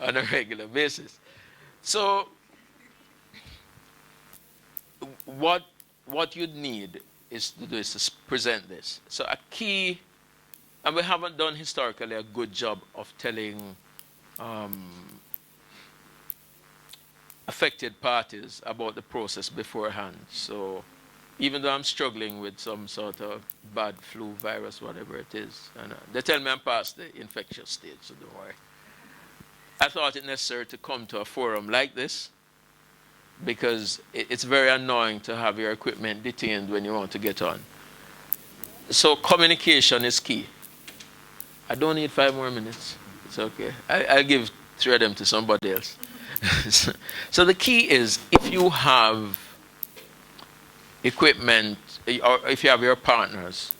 on a regular basis. So what you'd need is to do is to present this. So a key, and we haven't done historically a good job of telling affected parties about the process beforehand. So even though I'm struggling with some sort of bad flu virus, whatever it is, and they tell me I'm past the infectious stage, so don't worry. I thought it necessary to come to a forum like this because it's very annoying to have your equipment detained when you want to get on. So communication is key. I don't need 5 more minutes. It's okay. I'll give 3 of them to somebody else. So the key is if you have equipment, or if you have your partners,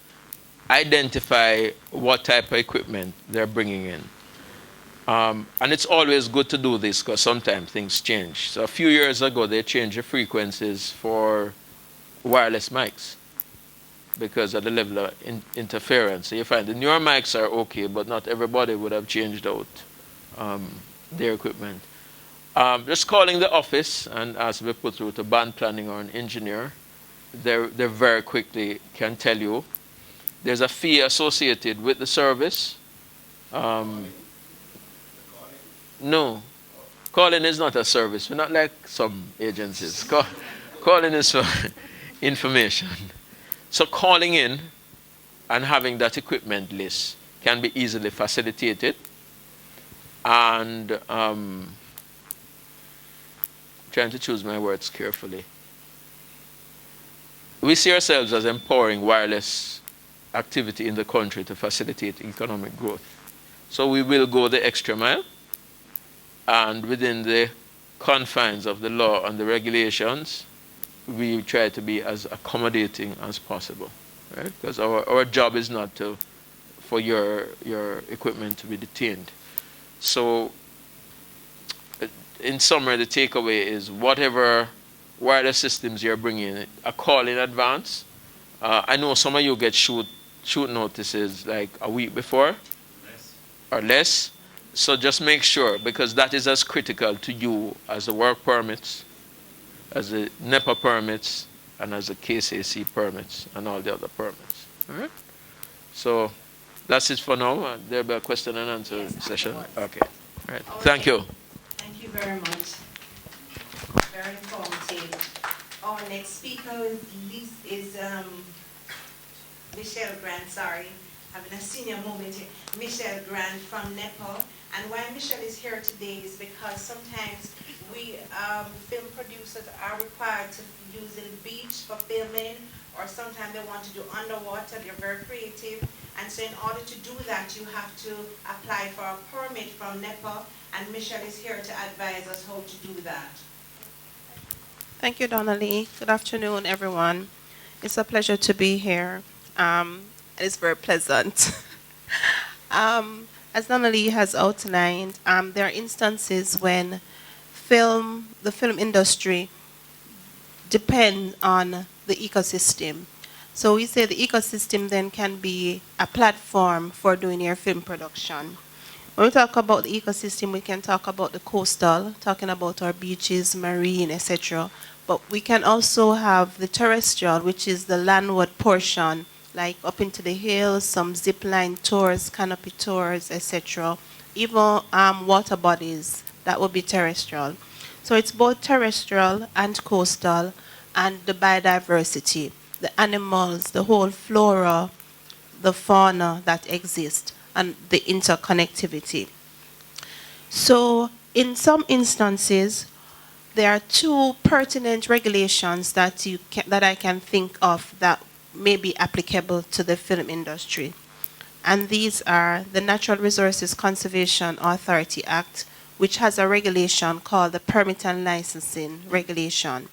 identify what type of equipment they're bringing in. And it's always good to do this because sometimes things change. So a few years ago, they changed the frequencies for wireless mics because of the level of interference. So you find the newer mics are okay, but not everybody would have changed out their equipment. Just calling the office and ask to be put through to band planning or an engineer. They very quickly can tell you. There's a fee associated with the service. No, calling is not a service. We're not like some agencies. Calling is for information. So calling in and having that equipment list can be easily facilitated. And trying to choose my words carefully. We see ourselves as empowering wireless activity in the country to facilitate economic growth. So we will go the extra mile, and within the confines of the law and the regulations, we try to be as accommodating as possible, right? Because our job is not for your equipment to be detained. So in summary, the takeaway is whatever wireless systems you're bringing, a call in advance. I know some of you get shoot notices like a week before or less. So just make sure, because that is as critical to you as the work permits, as the NEPA permits, and as the KCAC permits, and all the other permits. All right? So that's it for now. There'll be a question and answer session. Okay. All right. Thank you. Thank you very much. Very informative. Our next speaker is Michelle Grant, having a senior moment here. Michelle Grant from NEPA. And why Michelle is here today is because sometimes we film producers are required to use the beach for filming, or sometimes they want to do underwater. They're very creative. And so in order to do that, you have to apply for a permit from NEPA, and Michelle is here to advise us how to do that. Thank you, Donnelly. Good afternoon, everyone. It's a pleasure to be here. It's very pleasant. As Donnelly has outlined, there are instances when the film industry depend on the ecosystem. So we say the ecosystem then can be a platform for doing your film production. When we talk about the ecosystem, we can talk about the coastal, talking about our beaches, marine, etc. But we can also have the terrestrial, which is the landward portion, like up into the hills, some zip line tours, canopy tours, etc. Even water bodies, that would be terrestrial. So it's both terrestrial and coastal, and the biodiversity, the animals, the whole flora, the fauna that exists and the interconnectivity. So in some instances, there are two pertinent regulations that that I can think of that may be applicable to the film industry. And these are the Natural Resources Conservation Authority Act, which has a regulation called the Permit and Licensing Regulation.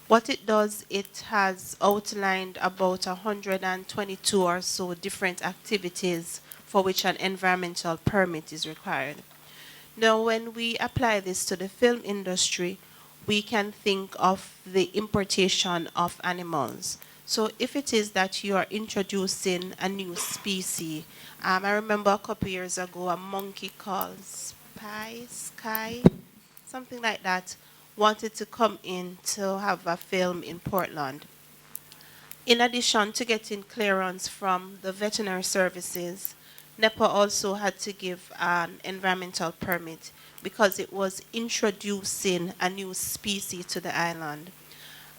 What it does, it has outlined about 122 or so different activities for which an environmental permit is required. Now, when we apply this to the film industry, we can think of the importation of animals. So if it is that you are introducing a new species, I remember a couple years ago a monkey called Sky, something like that, wanted to come in to have a film in Portland. In addition to getting clearance from the veterinary services, NEPA also had to give an environmental permit because it was introducing a new species to the island.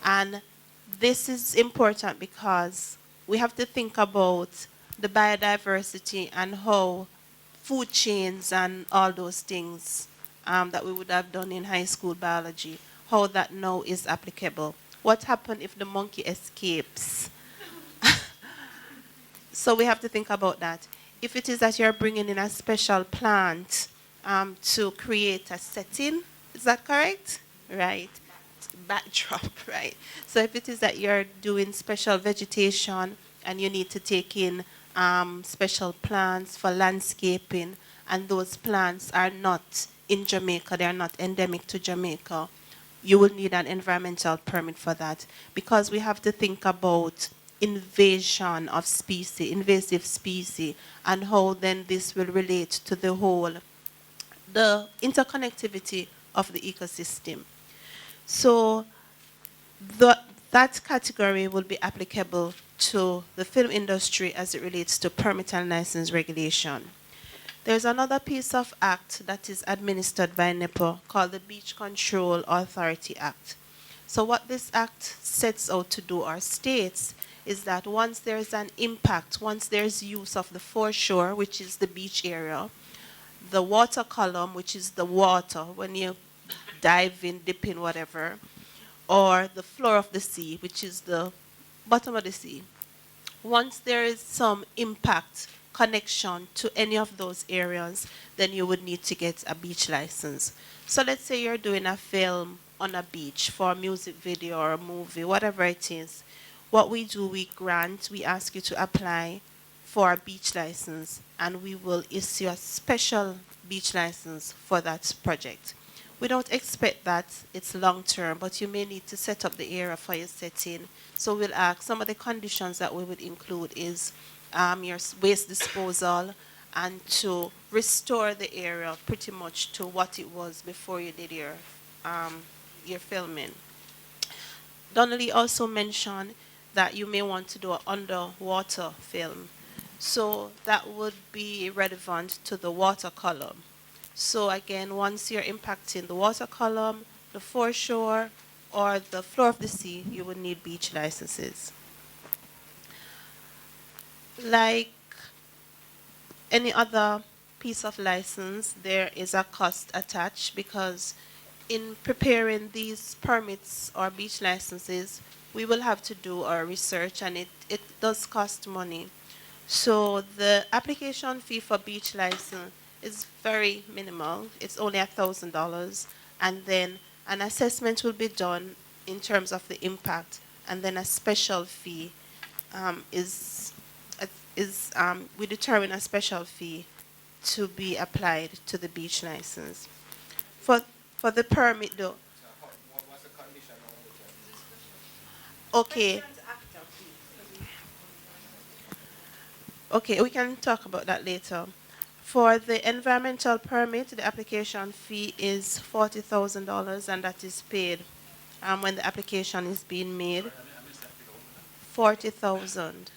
And this is important because we have to think about the biodiversity and how food chains and all those things that we would have done in high school biology, how that now is applicable. What happens if the monkey escapes? So we have to think about that. If it is that you're bringing in a special plant to create a setting, is that correct? Right. Backdrop, right. So if it is that you're doing special vegetation and you need to take in special plants for landscaping, and those plants are not in Jamaica, they are not endemic to Jamaica, you will need an environmental permit for that, because we have to think about invasion of species, invasive species, and how then this will relate to the interconnectivity of the ecosystem. So that category will be applicable to the film industry as it relates to permit and license regulation. There's another piece of act that is administered by NEPA called the Beach Control Authority Act. So what this act sets out to do or states is that once there's an impact, once there's use of the foreshore, which is the beach area, the water column, which is the water when you dive in, dip in, whatever, or the floor of the sea, which is the bottom of the sea. Once there is some impact connection to any of those areas, then you would need to get a beach license. So let's say you're doing a film on a beach for a music video or a movie, whatever it is. What we do, we ask you to apply for a beach license, and we will issue a special beach license for that project. We don't expect that it's long term, but you may need to set up the area for your setting. So we'll ask, some of the conditions that we would include is your waste disposal, and to restore the area pretty much to what it was before you did your filming. Donnelly also mentioned that you may want to do an underwater film. So that would be relevant to the water column. So again, once you're impacting the water column, the foreshore, or the floor of the sea, you would need beach licenses. Like any other piece of license, there is a cost attached, because in preparing these permits or beach licenses, we will have to do our research, and it does cost money. So the application fee for beach license is very minimal. It's only $1,000, and then an assessment will be done in terms of the impact, and then a special fee we determine a special fee to be applied to the beach license. For the permit though. What's the condition Okay. Okay, we can talk about that later. For the environmental permit, the application fee is $40,000, and that is paid when the application is being made. 40,000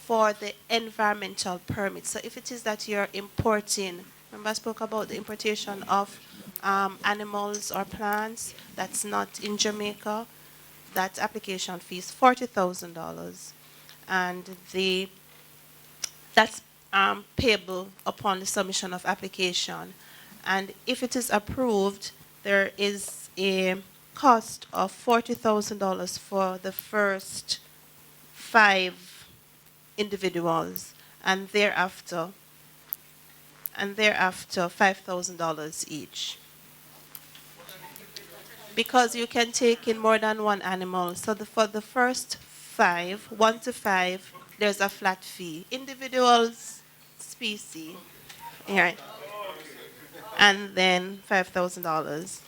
for the environmental permit. So if it is that you're importing, remember I spoke about the importation of animals or plants that's not in Jamaica, that application fee is $40,000. And the that's payable upon the submission of application. And if it is approved, there is a cost of $40,000 for the first 5 individuals, and thereafter $5,000 each. Because you can take in more than one animal. So for the first 5, 1 to 5, there's a flat fee. Individuals, species, right? And then $5,000.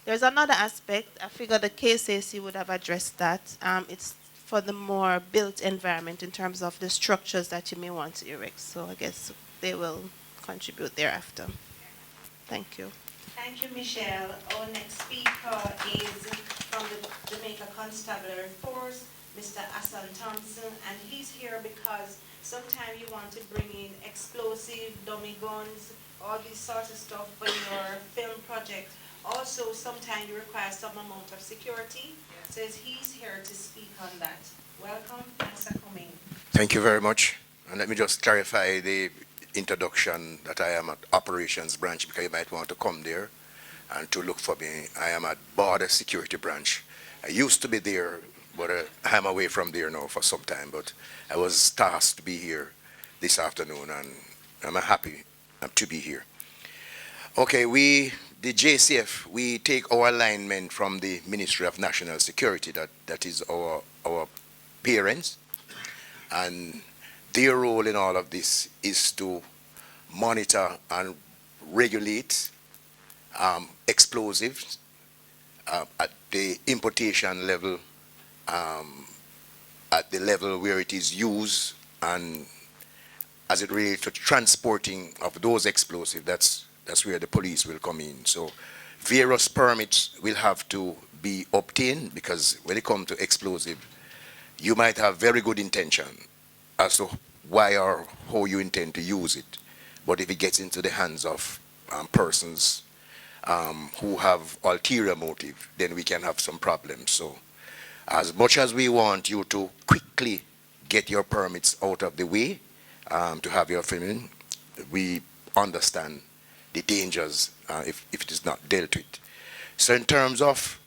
There's another aspect. I figure the KCC would have addressed that. It's for the more built environment in terms of the structures that you may want to erect. So I guess they will contribute thereafter. Thank you. Thank you, Michelle. Our next speaker is from the Jamaica Constabulary Force, Mr. Asan Thompson, and he's here because sometimes you want to bring in explosive, dummy guns, all this sort of stuff for your film project. Also, sometimes you require some amount of security. Says he's here to speak on that. Welcome, thanks for coming. Thank you very much. And let me just clarify the introduction that I am at Operations Branch, because you might want to come there and to look for me. I am at Border Security Branch. I used to be there, but I'm away from there now for some time. But I was tasked to be here this afternoon, and I'm happy to be here. Okay, the JCF, we take our alignment from the Ministry of National Security. That is our parents, and their role in all of this is to monitor and regulate explosives at the importation level, at the level where it is used, and as it relates to transporting of those explosives, that's where the police will come in. So various permits will have to be obtained, because when it comes to explosive, you might have very good intention as to why or how you intend to use it. But if it gets into the hands of persons who have ulterior motive, then we can have some problems. So as much as we want you to quickly get your permits out of the way to have your filming, we understand the dangers if it is not dealt with. So in terms of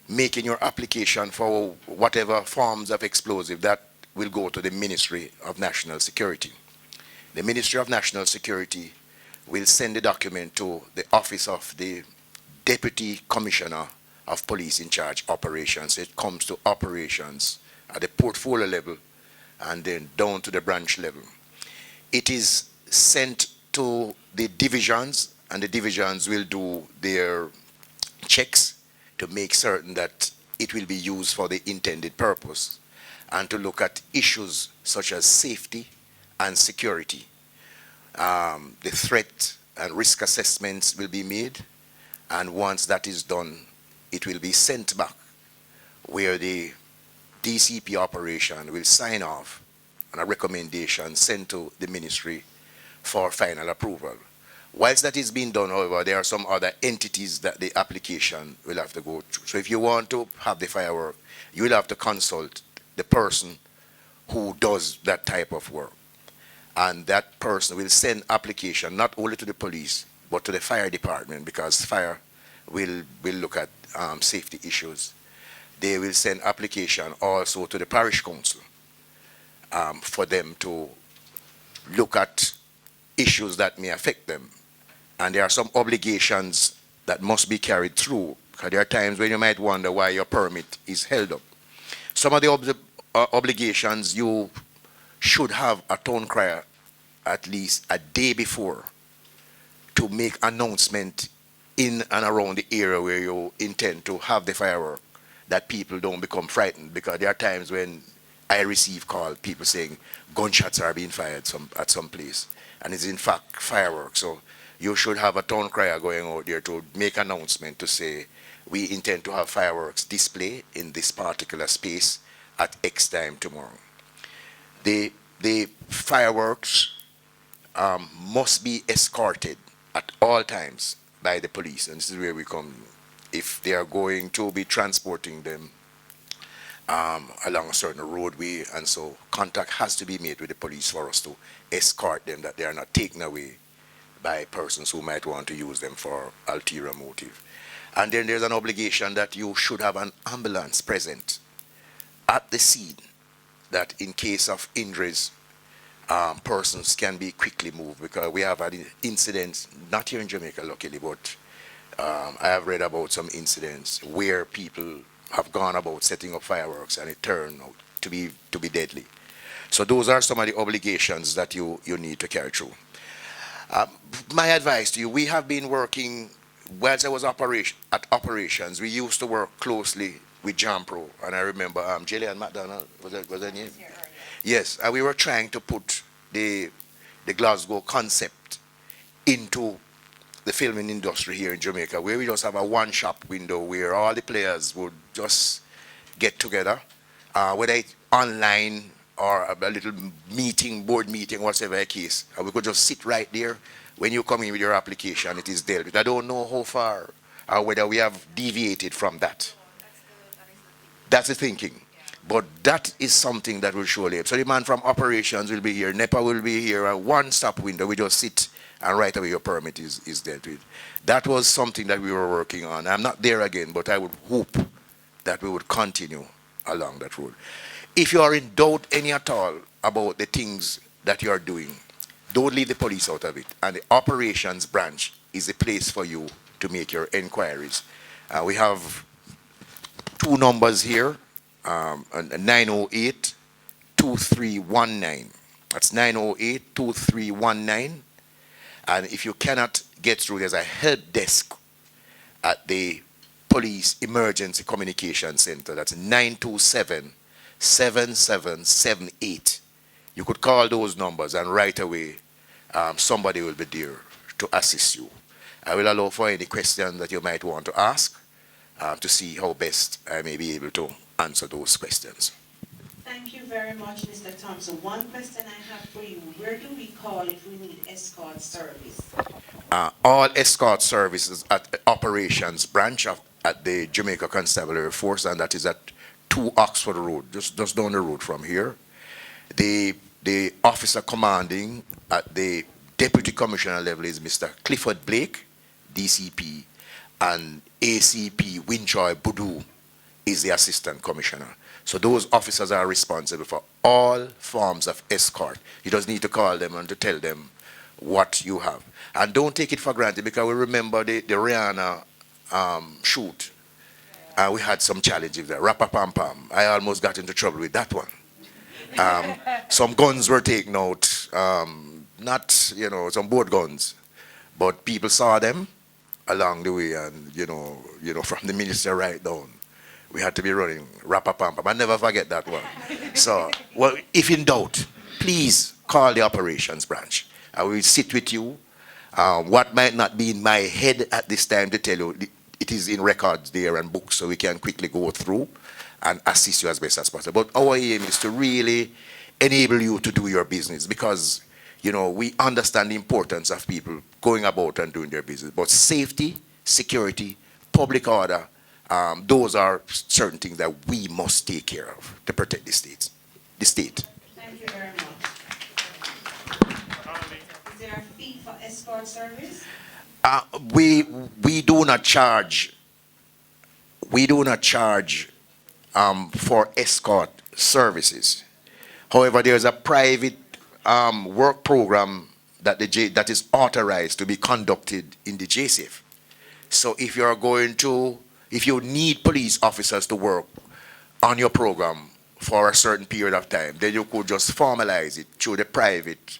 making your application for whatever forms of explosive, that will go to the Ministry of National Security. The Ministry of National Security will send the document to the Office of the Deputy Commissioner of Police in charge operations. It comes to operations at the portfolio level and then down to the branch level. It is sent to the divisions, and the divisions will do their checks to make certain that it will be used for the intended purpose, and to look at issues such as safety and security. The threat and risk assessments will be made, and once that is done, it will be sent back where the DCP operation will sign off on a recommendation sent to the ministry for final approval. Whilst that is being done, however, there are some other entities that the application will have to go through. So if you want to have the firework, you will have to consult the person who does that type of work. And that person will send application not only to the police, but to the fire department, because fire will look at safety issues. They will send application also to the parish council for them to look at issues that may affect them. And there are some obligations that must be carried through, because there are times when you might wonder why your permit is held up. Some of the obligations, you should have a town crier at least a day before to make announcement in and around the area where you intend to have the firework, that people don't become frightened, because there are times when I receive calls, people saying gunshots are being fired at some place, and it's in fact fireworks. So you should have a town crier going out there to make announcement to say, we intend to have fireworks display in this particular space at X time tomorrow. The fireworks must be escorted at all times by the police, and this is where we come. If they are going to be transporting them along a certain roadway, and so contact has to be made with the police for us to escort them, that they are not taken away by persons who might want to use them for ulterior motive. And then there's an obligation that you should have an ambulance present at the scene, that in case of injuries, persons can be quickly moved, because we have had incidents, not here in Jamaica luckily, but I have read about some incidents where people have gone about setting up fireworks and it turned out to be deadly. So those are some of the obligations that you need to carry through. My advice to you, we have been working, whilst I was at operations, we used to work closely with JAMPRO, and I remember Jillian McDonald, was that name? Yes, and we were trying to put the Glasgow concept into the filming industry here in Jamaica, where we just have a one-shop window where all the players would just get together, whether it's online or a little meeting, board meeting, whatever the case, and we could just sit right there. When you come in with your application, it is dealt with. I don't know how far or whether we have deviated from that. That's the thinking. But that is something that will surely help. So the man from operations will be here, NEPA will be here, a one-stop window. We just sit and right away your permit is dealt with. That was something that we were working on. I'm not there again, but I would hope that we would continue along that road. If you are in doubt any at all about the things that you are doing, don't leave the police out of it. And the operations branch is the place for you to make your inquiries. We have two numbers here, 908-2319. That's 908-2319. And if you cannot get through, there's a help desk at the Police Emergency Communication Center. That's 927-7778. You could call those numbers and right away somebody will be there to assist you. I will allow for any questions that you might want to ask to see how best I may be able to answer those questions. Thank you very much, Mr. Thompson. One question I have for you. Where do we call if we need escort service? All escort services at the operations branch at the Jamaica Constabulary Force, and that is at 2 Oxford Road, just down the road from here. The officer commanding at the Deputy Commissioner level is Mr. Clifford Blake, DCP, and ACP Winchoy Boudou is the Assistant Commissioner. So those officers are responsible for all forms of escort. You just need to call them and to tell them what you have. And don't take it for granted, because we remember the Rihanna shoot. We had some challenges there. Rapapam-pam. I almost got into trouble with that one. Some guns were taken out, not, some board guns, but people saw them along the way, and, from the minister right down, we had to be running rapapam-pam. I never forget that one. So, well, if in doubt, please call the operations branch. I will sit with you. What might not be in my head at this time to tell you, it is in records there and books, so we can quickly go through and assist you as best as possible. But our aim is to really enable you to do your business, because, we understand the importance of people going about and doing their business. But safety, security, public order, those are certain things that we must take care of to protect the state. Thank you very much. Is there a fee for escort service? We do not charge. We do not charge for escort services. However, there's a private work program that is authorized to be conducted in the JCF. So if you need police officers to work on your program for a certain period of time, then you could just formalize it through the private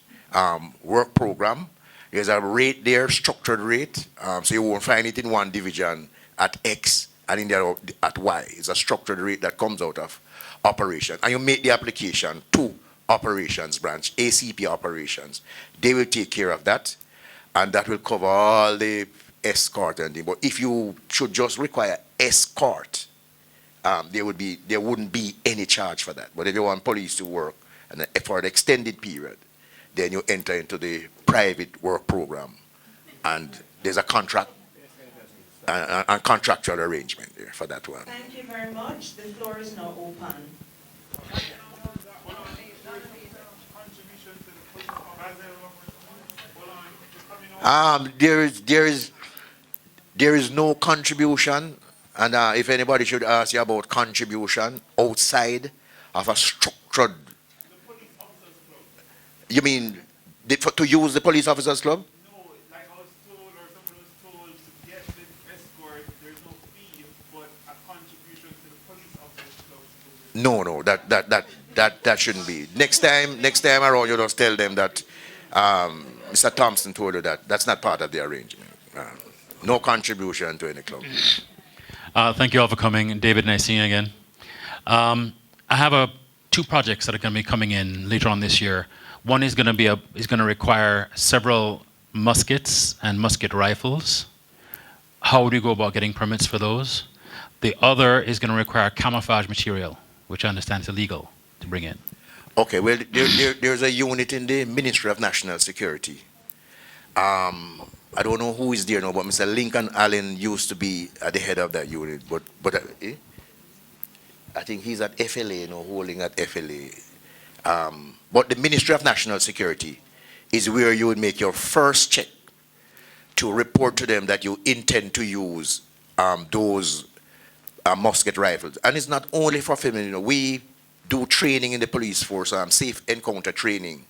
work program. There's a rate there, structured rate, so you won't find it in one division at X and in the other at Y. It's a structured rate that comes out of operation. And you make the application to operations branch, ACP operations. They will take care of that, and that will cover all the escort and thing. But if you should just require escort, there wouldn't be any charge for that. But if you want police to work and for an extended period, then you enter into the private work program, and there's a contract. a contractual arrangement there for that one. Thank you very much. The floor is now open. There is no contribution, and if anybody should ask you about contribution outside of a structured, you mean to use the police officers club? No, that shouldn't be. Next time around, you just tell them that Mr. Thompson told you that. That's not part of the arrangement. No contribution to any club. Thank you all for coming. David, nice seeing you again. I have two projects that are going to be coming in later on this year. One is going to require several muskets and musket rifles. How would we go about getting permits for those? The other is going to require camouflage material, which I understand is illegal to bring in. Okay, well, there's a unit in the Ministry of National Security. I don't know who is there now, but Mr. Lincoln Allen used to be at the head of that unit. But I think he's at FLA, holding at FLA. But the Ministry of National Security is where you would make your first check to report to them that you intend to use those musket rifles. And it's not only for female. We do training in the police force, safe encounter training.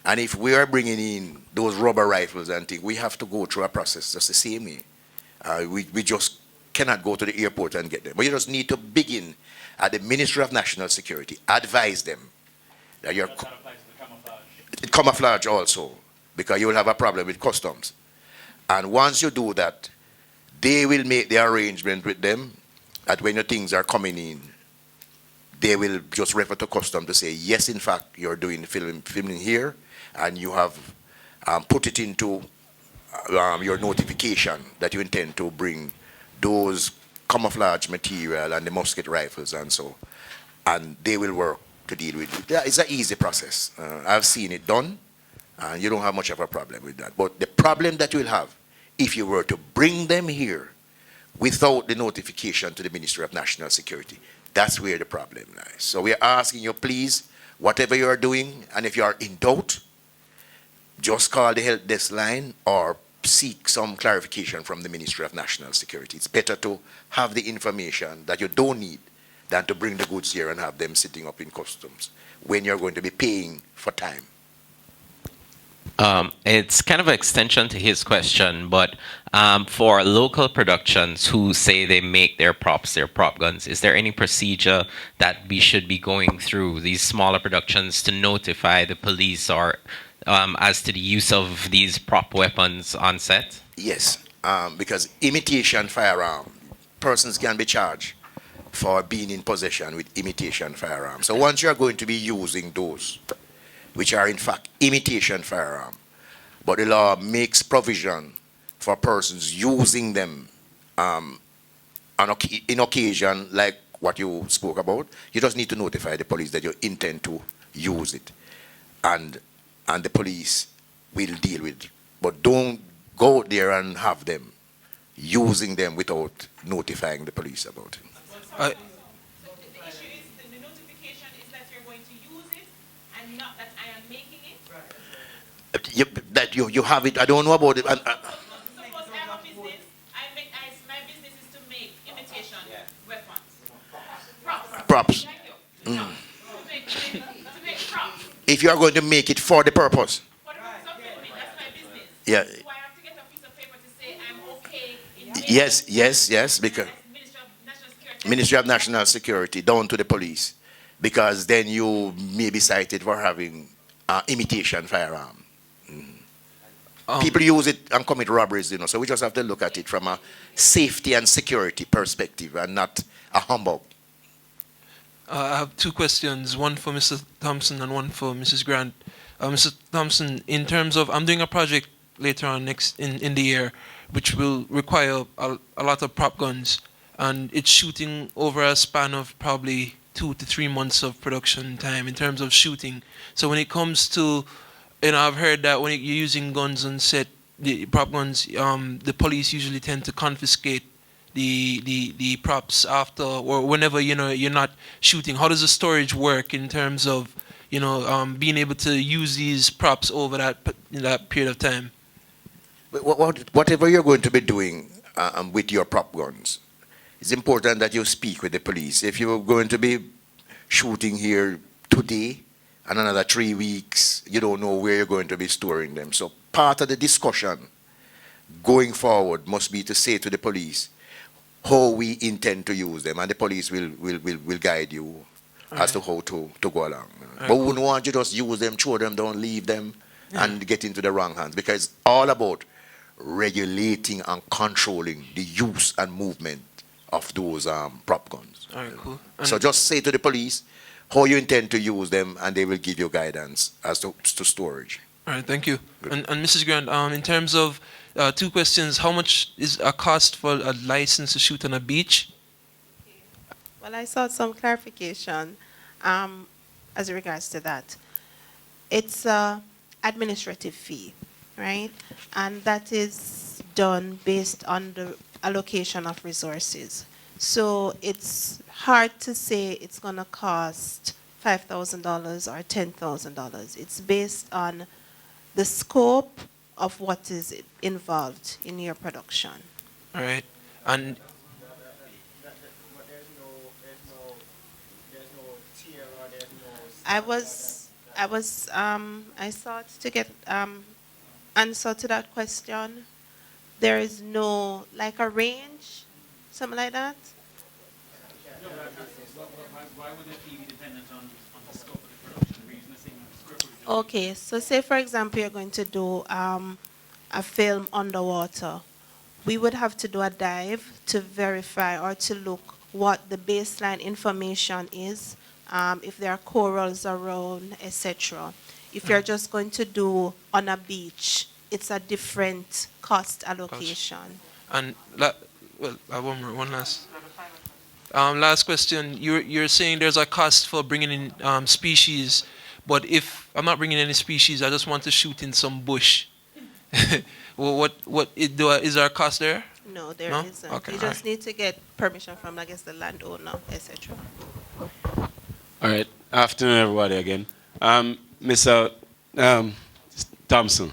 And if we are bringing in those rubber rifles and things, we have to go through a process just the same way. We just cannot go to the airport and get them. But you just need to begin at the Ministry of National Security, advise them that you're camouflage also, because you will have a problem with customs. And once you do that, they will make the arrangement with them that when your things are coming in, they will just refer to custom to say, yes, in fact, you're doing filming here, and you have put it into your notification that you intend to bring those camouflage material and the musket rifles and so, and they will work to deal with it. It's an easy process. I've seen it done, and you don't have much of a problem with that. But the problem that you will have, if you were to bring them here without the notification to the Ministry of National Security, that's where the problem lies. So we are asking you, please, whatever you are doing, and if you are in doubt, just call the help desk line or seek some clarification from the Ministry of National Security. It's better to have the information that you don't need than to bring the goods here and have them sitting up in customs when you're going to be paying for time. It's kind of an extension to his question, but for local productions who say they make their prop guns, is there any procedure that we should be going through, these smaller productions, to notify the police or as to the use of these prop weapons on set? Yes, because imitation firearm, persons can be charged for being in possession with imitation firearm. So once you're going to be using those, which are in fact imitation firearm, but the law makes provision for persons using them in occasion like what you spoke about, you just need to notify the police that you intend to use it. And the police will deal with it. But don't go out there and have them using them without notifying the police about it. So the issue is the notification is that you're going to use it and not that I am making it? You have it, I don't know about it. Suppose I have a business, my business is to make imitation weapons. Props. Thank you. Mm. To make props. If you are going to make it for the purpose. For the purpose of filming, that's my business. Yeah. Do I have to get a piece of paper to say I'm okay in making Yes, because Ministry of National Security down to the police, because then you may be cited for having imitation firearm. People use it and commit robberies, so we just have to look at it from a safety and security perspective and not a humbug. I have two questions, one for Mr. Thompson and one for Mrs. Grant. Mr. Thompson, in terms of, I'm doing a project later on in the year, which will require a lot of prop guns, and it's shooting over a span of probably 2 to 3 months of production time in terms of shooting. So when it comes to, I've heard that when you're using guns on set, the prop guns, the police usually tend to confiscate the props after or whenever you're not shooting? How does the storage work in terms of being able to use these props over that period of time? Whatever you're going to be doing with your prop guns, it's important that you speak with the police. If you're going to be shooting here today and another 3 weeks, you don't know where you're going to be storing them. So part of the discussion going forward must be to say to the police how we intend to use them, and the police will guide you as to how to go along. But we wouldn't want you to just use them, throw them down, leave them, and get into the wrong hands, because it's all about regulating and controlling the use and movement of those prop guns. All right, cool. So just say to the police how you intend to use them, and they will give you guidance as to storage. All right, thank you. And Mrs. Grant, in terms of 2 questions, how much is a cost for a license to shoot on a beach? Well, I saw some clarification as regards to that. It's an administrative fee, right? And that is done based on the allocation of resources. So it's hard to say it's going to cost $5,000 or $10,000. It's based on the scope of what is involved in your production. All right. And I sought to get answer to that question. There is no, like a range, something like that? Why would the fee be dependent on the scope of the production? The reason Okay, so say for example you're going to do a film underwater. We would have to do a dive to verify or to look what the baseline information is, if there are corals around, etc. If you're just going to do on a beach, it's a different cost allocation. And well, I have one last. Last question. You're saying there's a cost for bringing in species, but if I'm not bringing any species, I just want to shoot in some bush. Well, is there a cost there? No, there isn't. Okay, You just need to get permission from, I guess, the landowner, etc. All right. Afternoon, everybody, again. Mr. Thompson,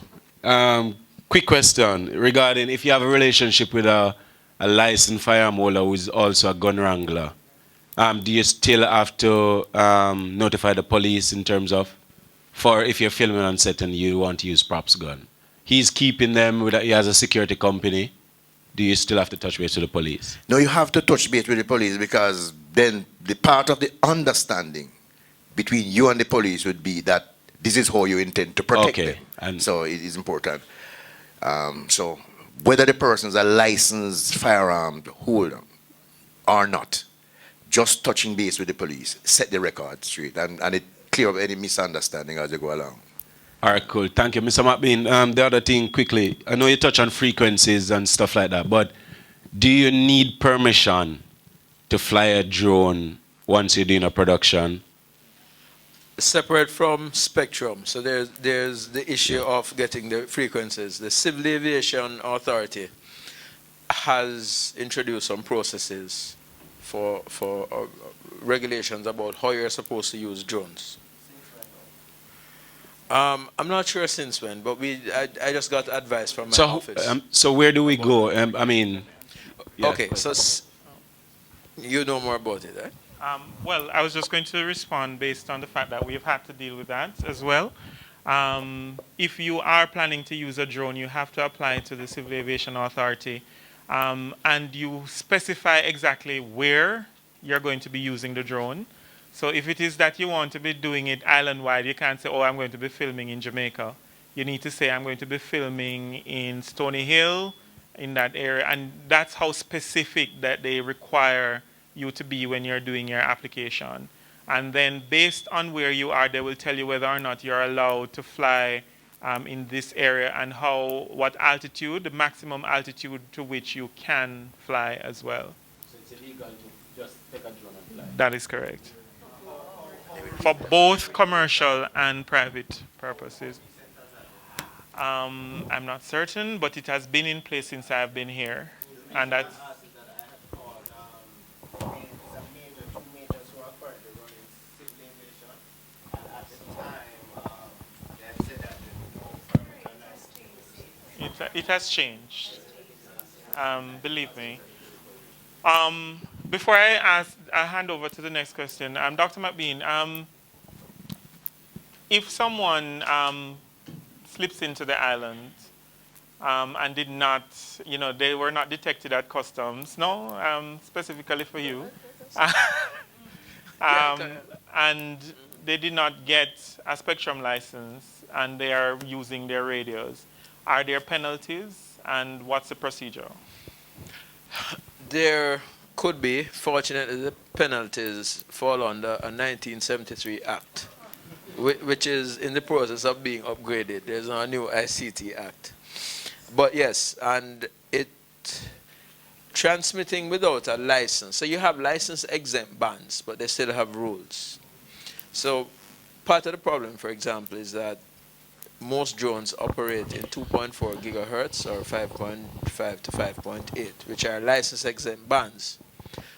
quick question regarding if you have a relationship with a licensed firearm holder who is also a gun wrangler, do you still have to notify the police in terms of, for if you're filming on set and you want to use props gun? He's keeping them, he has a security company. Do you still have to touch base with the police? No, you have to touch base with the police, because then the part of the understanding between you and the police would be that this is how you intend to protect them. And so it is important. So whether the person is a licensed firearm holder or not, just touching base with the police, set the record straight, and it clear up any misunderstanding as you go along. All right, cool. Thank you. Mr. McBean, the other thing quickly, I know you touch on frequencies and stuff like that, but do you need permission to fly a drone once you're doing a production? Separate from spectrum, so there's the issue of getting the frequencies. The Civil Aviation Authority has introduced some processes for regulations about how you're supposed to use drones. I'm not sure since when, but I just got advice from my office. So where do we go? I mean, yeah. Okay, so you know more about it, right? Well, I was just going to respond based on the fact that we've had to deal with that as well. If you are planning to use a drone, you have to apply to the Civil Aviation Authority, and you specify exactly where you're going to be using the drone. So if it is that you want to be doing it island-wide, you can't say, oh, I'm going to be filming in Jamaica. You need to say, I'm going to be filming in Stony Hill, in that area. And that's how specific that they require you to be when you're doing your application. And then based on where you are, they will tell you whether or not you're allowed to fly in this area and what altitude, the maximum altitude to which you can fly as well. So it's illegal to just take a drone and fly? That is correct. For both commercial and private purposes. I'm not certain, but it has been in place since I've been here. And that's... It has changed. Believe me. Before I hand over to the next question, Dr. McBean, if someone slips into the island and did not, they were not detected at customs, no, specifically for you, and they did not get a spectrum license and they are using their radios, are there penalties and what's the procedure? There could be. Fortunately, the penalties fall under a 1973 Act, which is in the process of being upgraded. There's a new ICT Act. But yes, and it transmitting without a license. So you have license exempt bands, but they still have rules. So part of the problem, for example, is that most drones operate in 2.4 gigahertz or 5.5 to 5.8, which are license exempt bands.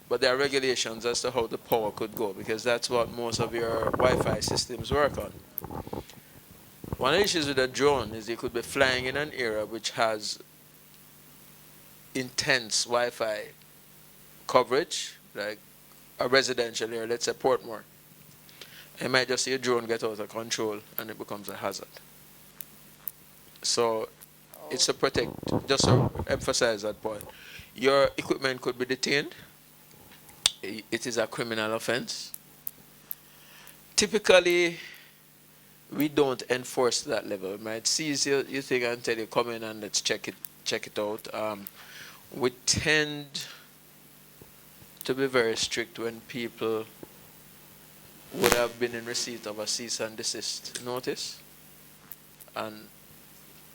But there are regulations as to how the power could go, because that's what most of your Wi-Fi systems work on. One of the issues with a drone is you could be flying in an area which has intense Wi-Fi coverage, like a residential area, let's say Portmore. You might just see a drone get out of control and it becomes a hazard. So it's to protect, just to emphasize that point. Your equipment could be detained. It is a criminal offense. Typically, we don't enforce that level. We might seize your thing and tell you, come in and let's check it out. We tend to be very strict when people would have been in receipt of a cease and desist notice and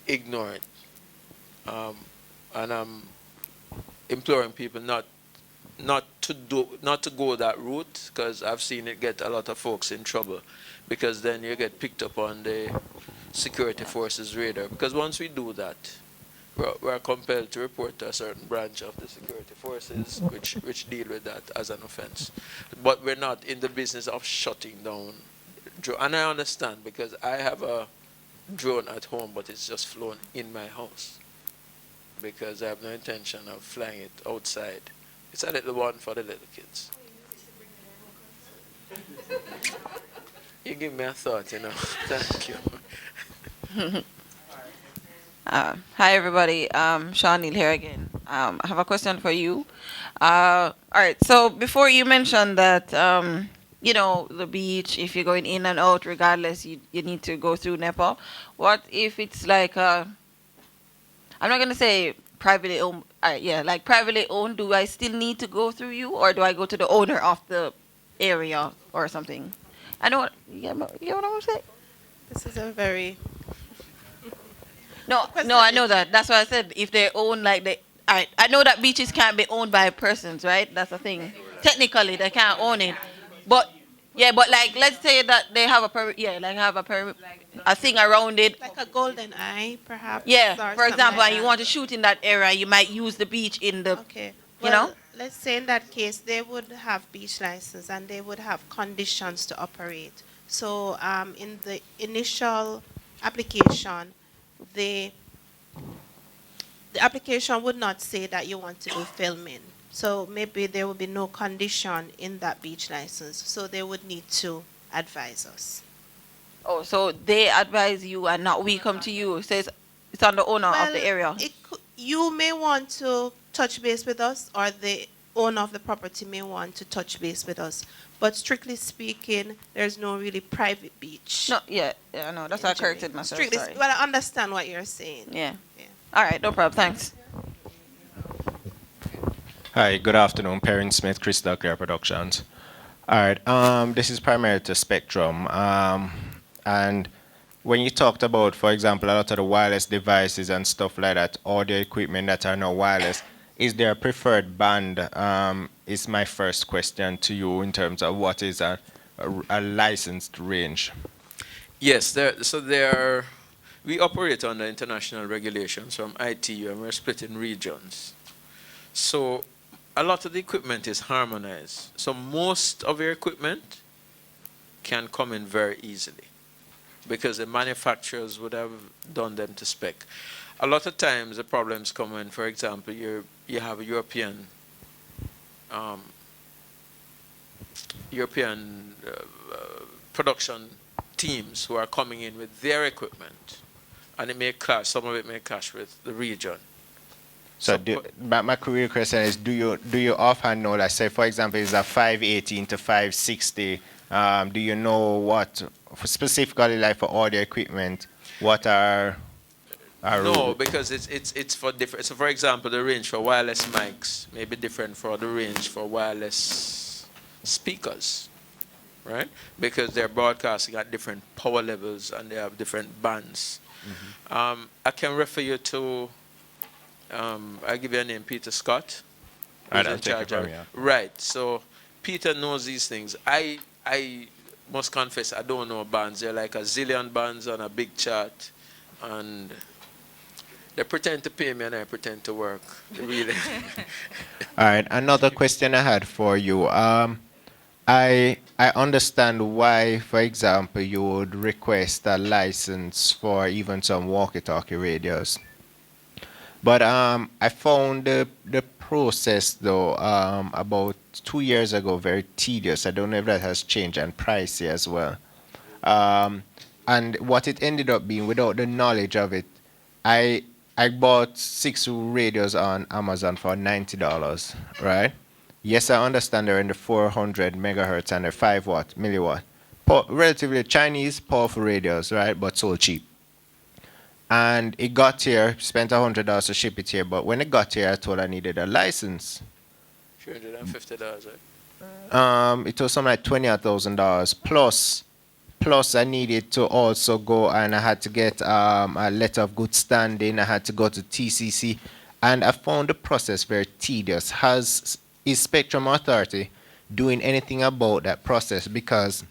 ignore it. And I'm imploring people not to go that route, because I've seen it get a lot of folks in trouble, because then you get picked up on the security forces radar. Because once we do that, we're compelled to report to a certain branch of the security forces which deal with that as an offense. But we're not in the business of shutting down. And I understand, because I have a drone at home, but it's just flown in my house, because I have no intention of flying it outside. It's a little one for the little kids. You give me a thought, Thank you. Hi, everybody. Sean Neal here again. I have a question for you. All right. So before you mentioned that, the beach, if you're going in and out, regardless, you need to go through NEPA. What if it's like, I'm not going to say privately owned. Like privately owned, do I still need to go through you, or do I go to the owner of the area or something? I know what, you know what I'm saying? This is a very... No, I know that. That's why I said if they own, like, I know that beaches can't be owned by persons, right? That's the thing. Technically, they can't own it. But, like, let's say that they have a thing around it. Like a golden eye, perhaps? Yeah, for example, and you want to shoot in that area, you might use the beach in the, Let's say in that case, they would have beach license and they would have conditions to operate. So in the initial application, the application would not say that you want to do filming. So maybe there would be no condition in that beach license. So they would need to advise us. Oh, so they advise you and not we come to you. So it's on the owner of the area. You may want to touch base with us, or the owner of the property may want to touch base with us. But strictly speaking, there's no really private beach. No, I know. That's why I corrected myself. Sorry. Well, I understand what you're saying. Yeah. All right, no problem. Thanks. Hi, good afternoon. Perrin Smith, Crystal Clear Productions. All right, this is primarily to Spectrum. And when you talked about, for example, a lot of the wireless devices and stuff like that, audio equipment that are now wireless, is there a preferred band? Is my first question to you in terms of what is a licensed range? Yes, we operate under international regulations from ITU, and we're split in regions. So a lot of the equipment is harmonized. So most of your equipment can come in very easily. because the manufacturers would have done them to spec. A lot of times the problems come when, for example, you have a European production teams who are coming in with their equipment, and it may clash. Some of it may clash with the region. So my career question is, do you offhand know, like say for example, it's a 518 to 560? Do you know what specifically like for audio equipment? What are no, because it's for different. So for example, the range for wireless mics may be different for the range for wireless speakers, right? Because they're broadcasting at different power levels and they have different bands. I can refer you to. I'll give you a name, Peter Scott. Right, I'll take it from you. Right. So Peter knows these things. I must confess I don't know bands. They're like a zillion bands on a big chart, and they pretend to pay me and I pretend to work. They really. All right. Another question I had for you. I understand why, for example, you would request a license for even some walkie-talkie radios. But I found the process, though, about 2 years ago very tedious. I don't know if that has changed, and pricey as well. And what it ended up being, without the knowledge of it, I bought 6 radios on Amazon for $90, right? Yes, I understand they're in the 400 megahertz and they're 5 watt, milliwatt. Relatively Chinese powerful radios, right? But sold cheap. And it got here, spent $100 to ship it here, but when it got here, I told I needed a license. $350, right? It was something like $20,000 plus I needed to also go, and I had to get a letter of good standing. I had to go to TCC, and I found the process very tedious. Is Spectrum Authority doing anything about that process? Because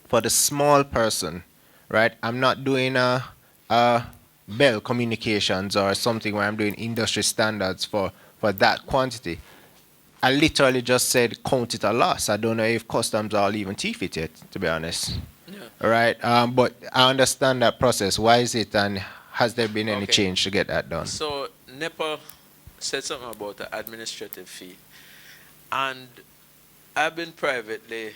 for the small person, right, I'm not doing a Bell Communications or something where I'm doing industry standards for that quantity. I literally just said count it a loss. I don't know if customs are even teeth it yet, to be honest. Yeah. All right. But I understand that process. Why is it, and has there been any change to get that done? So NEPA said something about the administrative fee, and I've been privately.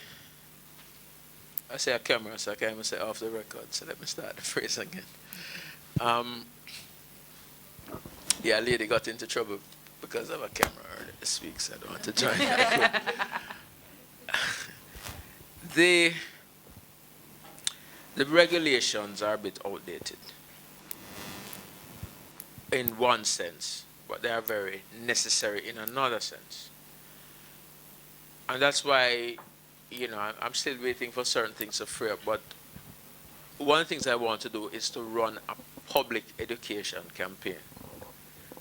I say a camera, so I can't even say off the record. So let me start the phrase again. Yeah, a lady got into trouble because of a camera earlier this week, so I don't want to join that. The regulations are a bit outdated in one sense, but they are very necessary in another sense. And that's why, you know, I'm still waiting for certain things to free up, but one of the things I want to do is to run a public education campaign,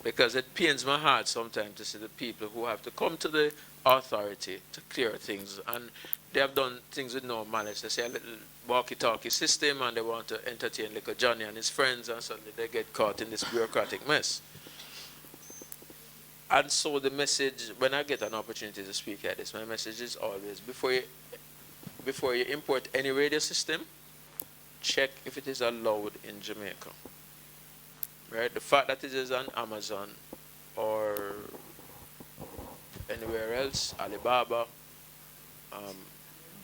because it pains my heart sometimes to see the people who have to come to the authority to clear things, and they have done things with no malice. They say a little walkie-talkie system and they want to entertain little Johnny and his friends, and suddenly they get caught in this bureaucratic mess. And so the message, when I get an opportunity to speak at this, my message is always, before you import any radio system, check if it is allowed in Jamaica. Right? The fact that it is on Amazon or anywhere else, Alibaba,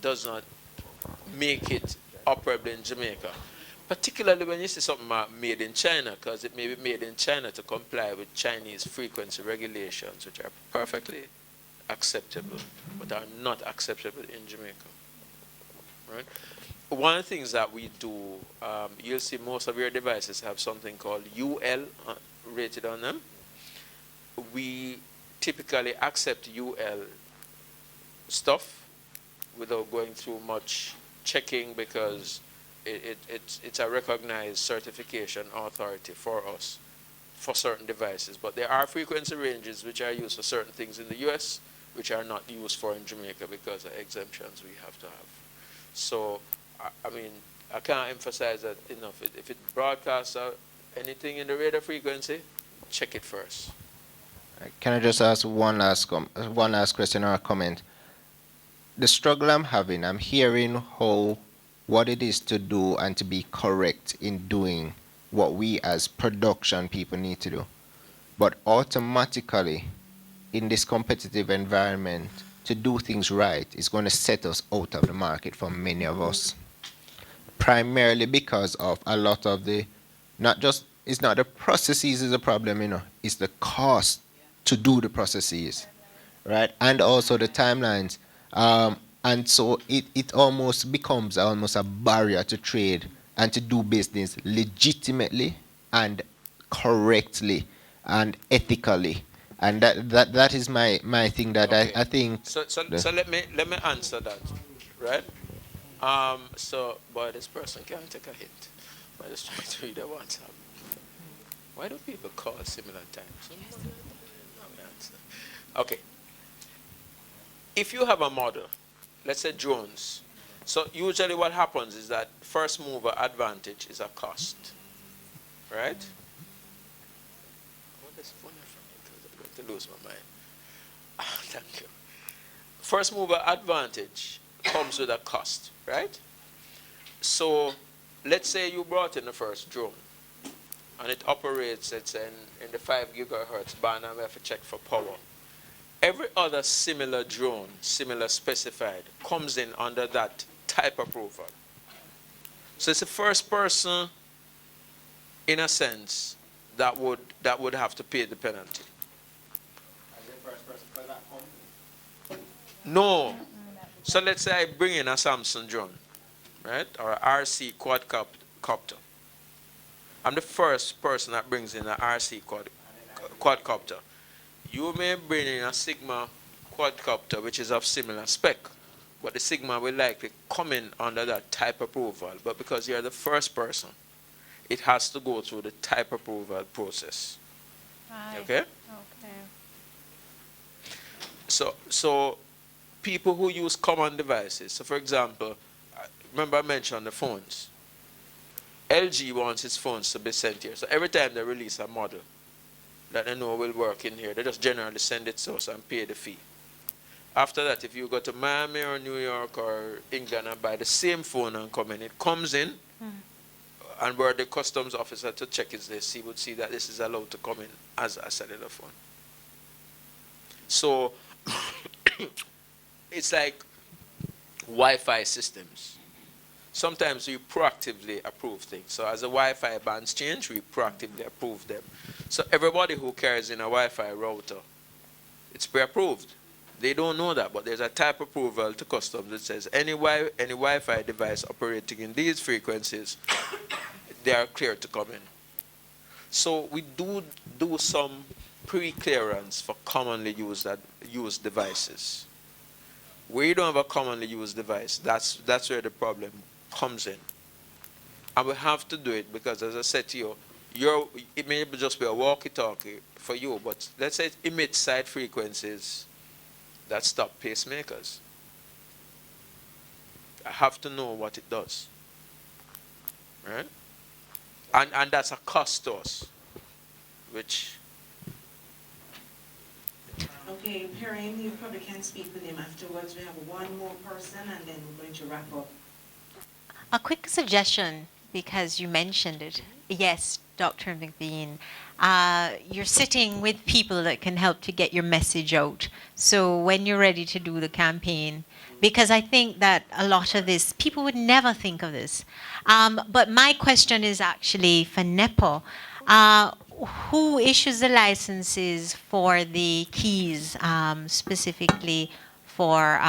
does not make it operable in Jamaica. Particularly when you see something made in China, because it may be made in China to comply with Chinese frequency regulations, which are perfectly acceptable, but are not acceptable in Jamaica. Right? One of the things that we do, you'll see most of your devices have something called UL rated on them. We typically accept UL stuff without going through much checking, because it's a recognized certification authority for us for certain devices. But there are frequency ranges which are used for certain things in the US which are not used for in Jamaica because of exemptions we have to have. So I mean, I can't emphasize that enough. If it broadcasts anything in the radio frequency, check it first. Can I just ask one last question or a comment? The struggle I'm having, I'm hearing how what it is to do and to be correct in doing what we as production people need to do. But automatically, in this competitive environment, to do things right is going to set us out of the market for many of us. Primarily because of a lot of the, it's not the processes is a problem, it's the cost to do the processes, right? And also the timelines. And so it almost becomes almost a barrier to trade and to do business legitimately and correctly and ethically. And that is my thing that I think. So let me answer that, right? So boy, this person can't take a hint. I just trying to read the WhatsApp. Why do people call similar times? Okay. If you have a model, let's say drones. So usually what happens is that first mover advantage is a cost, right? What is funny for me because I'm going to lose my mind. Thank you. First mover advantage comes with a cost, right? So let's say you brought in the first drone and it operates, let's say, in the 5 gigahertz band, and we have to check for power. Every other similar drone, similar specified, comes in under that type approval. So it's the first person, in a sense, that would have to pay the penalty. No. So let's say I bring in a Samsung drone, right, or a RC quadcopter. I'm the first person that brings in an RC quadcopter. You may bring in a Sigma quadcopter, which is of similar spec, but the Sigma will likely come in under that type approval. But because you're the first person, it has to go through the type approval process. Right. Okay? Okay. So people who use common devices. So for example, remember I mentioned the phones. LG wants its phones to be sent here. So every time they release a model that they know will work in here, they just generally send it to us and pay the fee. After that, if you go to Miami or New York or England and buy the same phone and come in, it comes in, and where the customs officer to check is this, he would see that this is allowed to come in as a cellular phone. So it's like Wi-Fi systems. Sometimes we proactively approve things. So as the Wi-Fi bands change, we proactively approve them. So everybody who carries in a Wi-Fi router, it's pre-approved. They don't know that, but there's a type approval to customs that says any Wi-Fi device operating in these frequencies, they are clear to come in. So we do some pre-clearance for commonly used devices. Where you don't have a commonly used device, that's where the problem comes in. And we have to do it because, as I said to you, it may just be a walkie-talkie for you, but let's say it emits side frequencies that stop pacemakers. I have to know what it does, right? And that's a cost to us, which... Okay, Perrin, you probably can speak with him afterwards. We have one more person and then we're going to wrap up. A quick suggestion, because you mentioned it. Yes, Dr. McBean, you're sitting with people that can help to get your message out. So when you're ready to do the campaign, because I think that a lot of this, people would never think of this. But my question is actually for NEPO. Who issues the licenses for the keys, specifically for,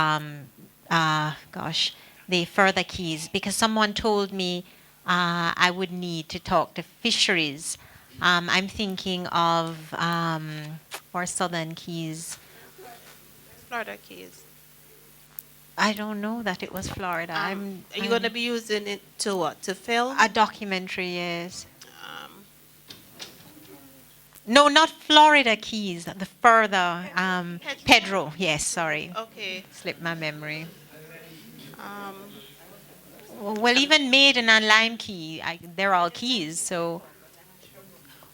the further keys? Because someone told me I would need to talk to fisheries. I'm thinking of our southern keys. Florida keys. I don't know that it was Florida. Are you going to be using it to what? To film? A documentary, yes. No, not Florida keys. The further, Pedro. Yes, sorry. Okay. Slipped my memory. Well, even Maiden and Lime Key, they're all keys, so...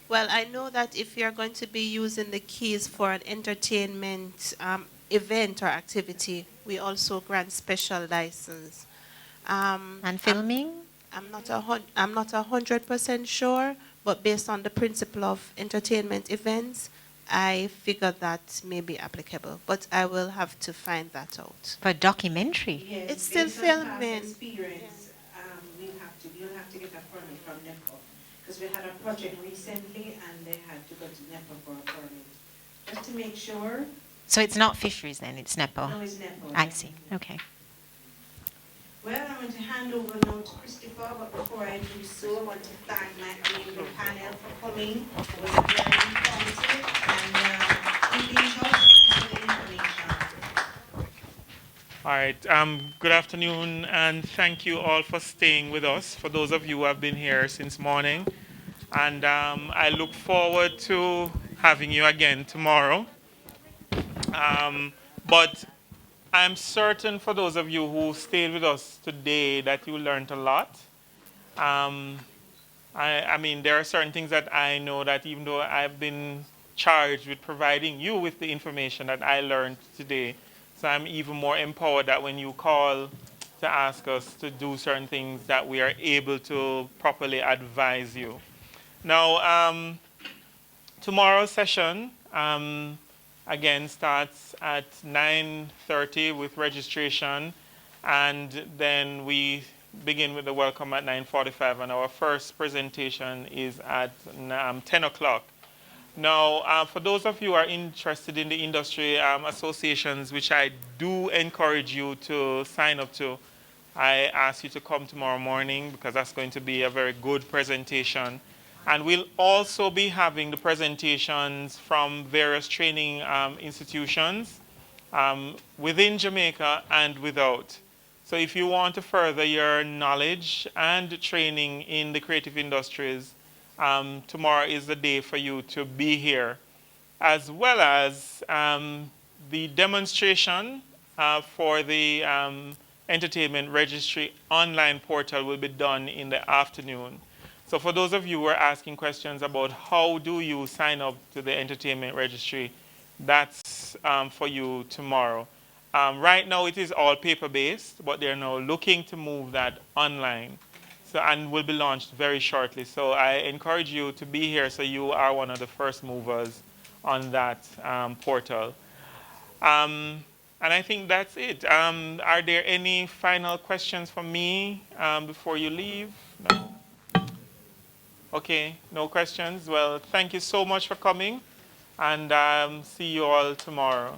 Well, I know that if you're going to be using the keys for an entertainment event or activity, we also grant special license. And filming? I'm not 100% sure, but based on the principle of entertainment events, I figure that may be applicable, but I will have to find that out. For a documentary? Yes, It's still based on past filming. experience, you'll have to get a permit from NEPA. Because we had a project recently and they had to go to NEPA for a permit. Just to make sure. So it's not fisheries then, it's NEPA? No, it's NEPA. I see, okay. Well, I'm going to hand over now to Christopher, but before I do so, I want to thank my able panel for coming. It was very informative and keep in touch for the information. All right. Good afternoon, and thank you all for staying with us, for those of you who have been here since morning. And I look forward to having you again tomorrow. But I'm certain for those of you who stayed with us today that you learned a lot. I mean, there are certain things that I know that even though I've been charged with providing you with the information that I learned today, so I'm even more empowered that when you call to ask us to do certain things that we are able to properly advise you. Now, tomorrow's session, again, starts at 9:30 with registration, and then we begin with the welcome at 9:45, and our first presentation is at 10 o'clock. Now, for those of you who are interested in the industry associations, which I do encourage you to sign up to, I ask you to come tomorrow morning because that's going to be a very good presentation. And we'll also be having the presentations from various training institutions within Jamaica and without. So if you want to further your knowledge and training in the creative industries, tomorrow is the day for you to be here. As well as the demonstration for the entertainment registry online portal will be done in the afternoon. So for those of you who are asking questions about how do you sign up to the entertainment registry, that's for you tomorrow. Right now it is all paper-based, but they're now looking to move that online. So, and will be launched very shortly. So I encourage you to be here so you are one of the first movers on that portal. And I think that's it. Are there any final questions for me before you leave? No? Okay, no questions. Well, thank you so much for coming, and see you all tomorrow.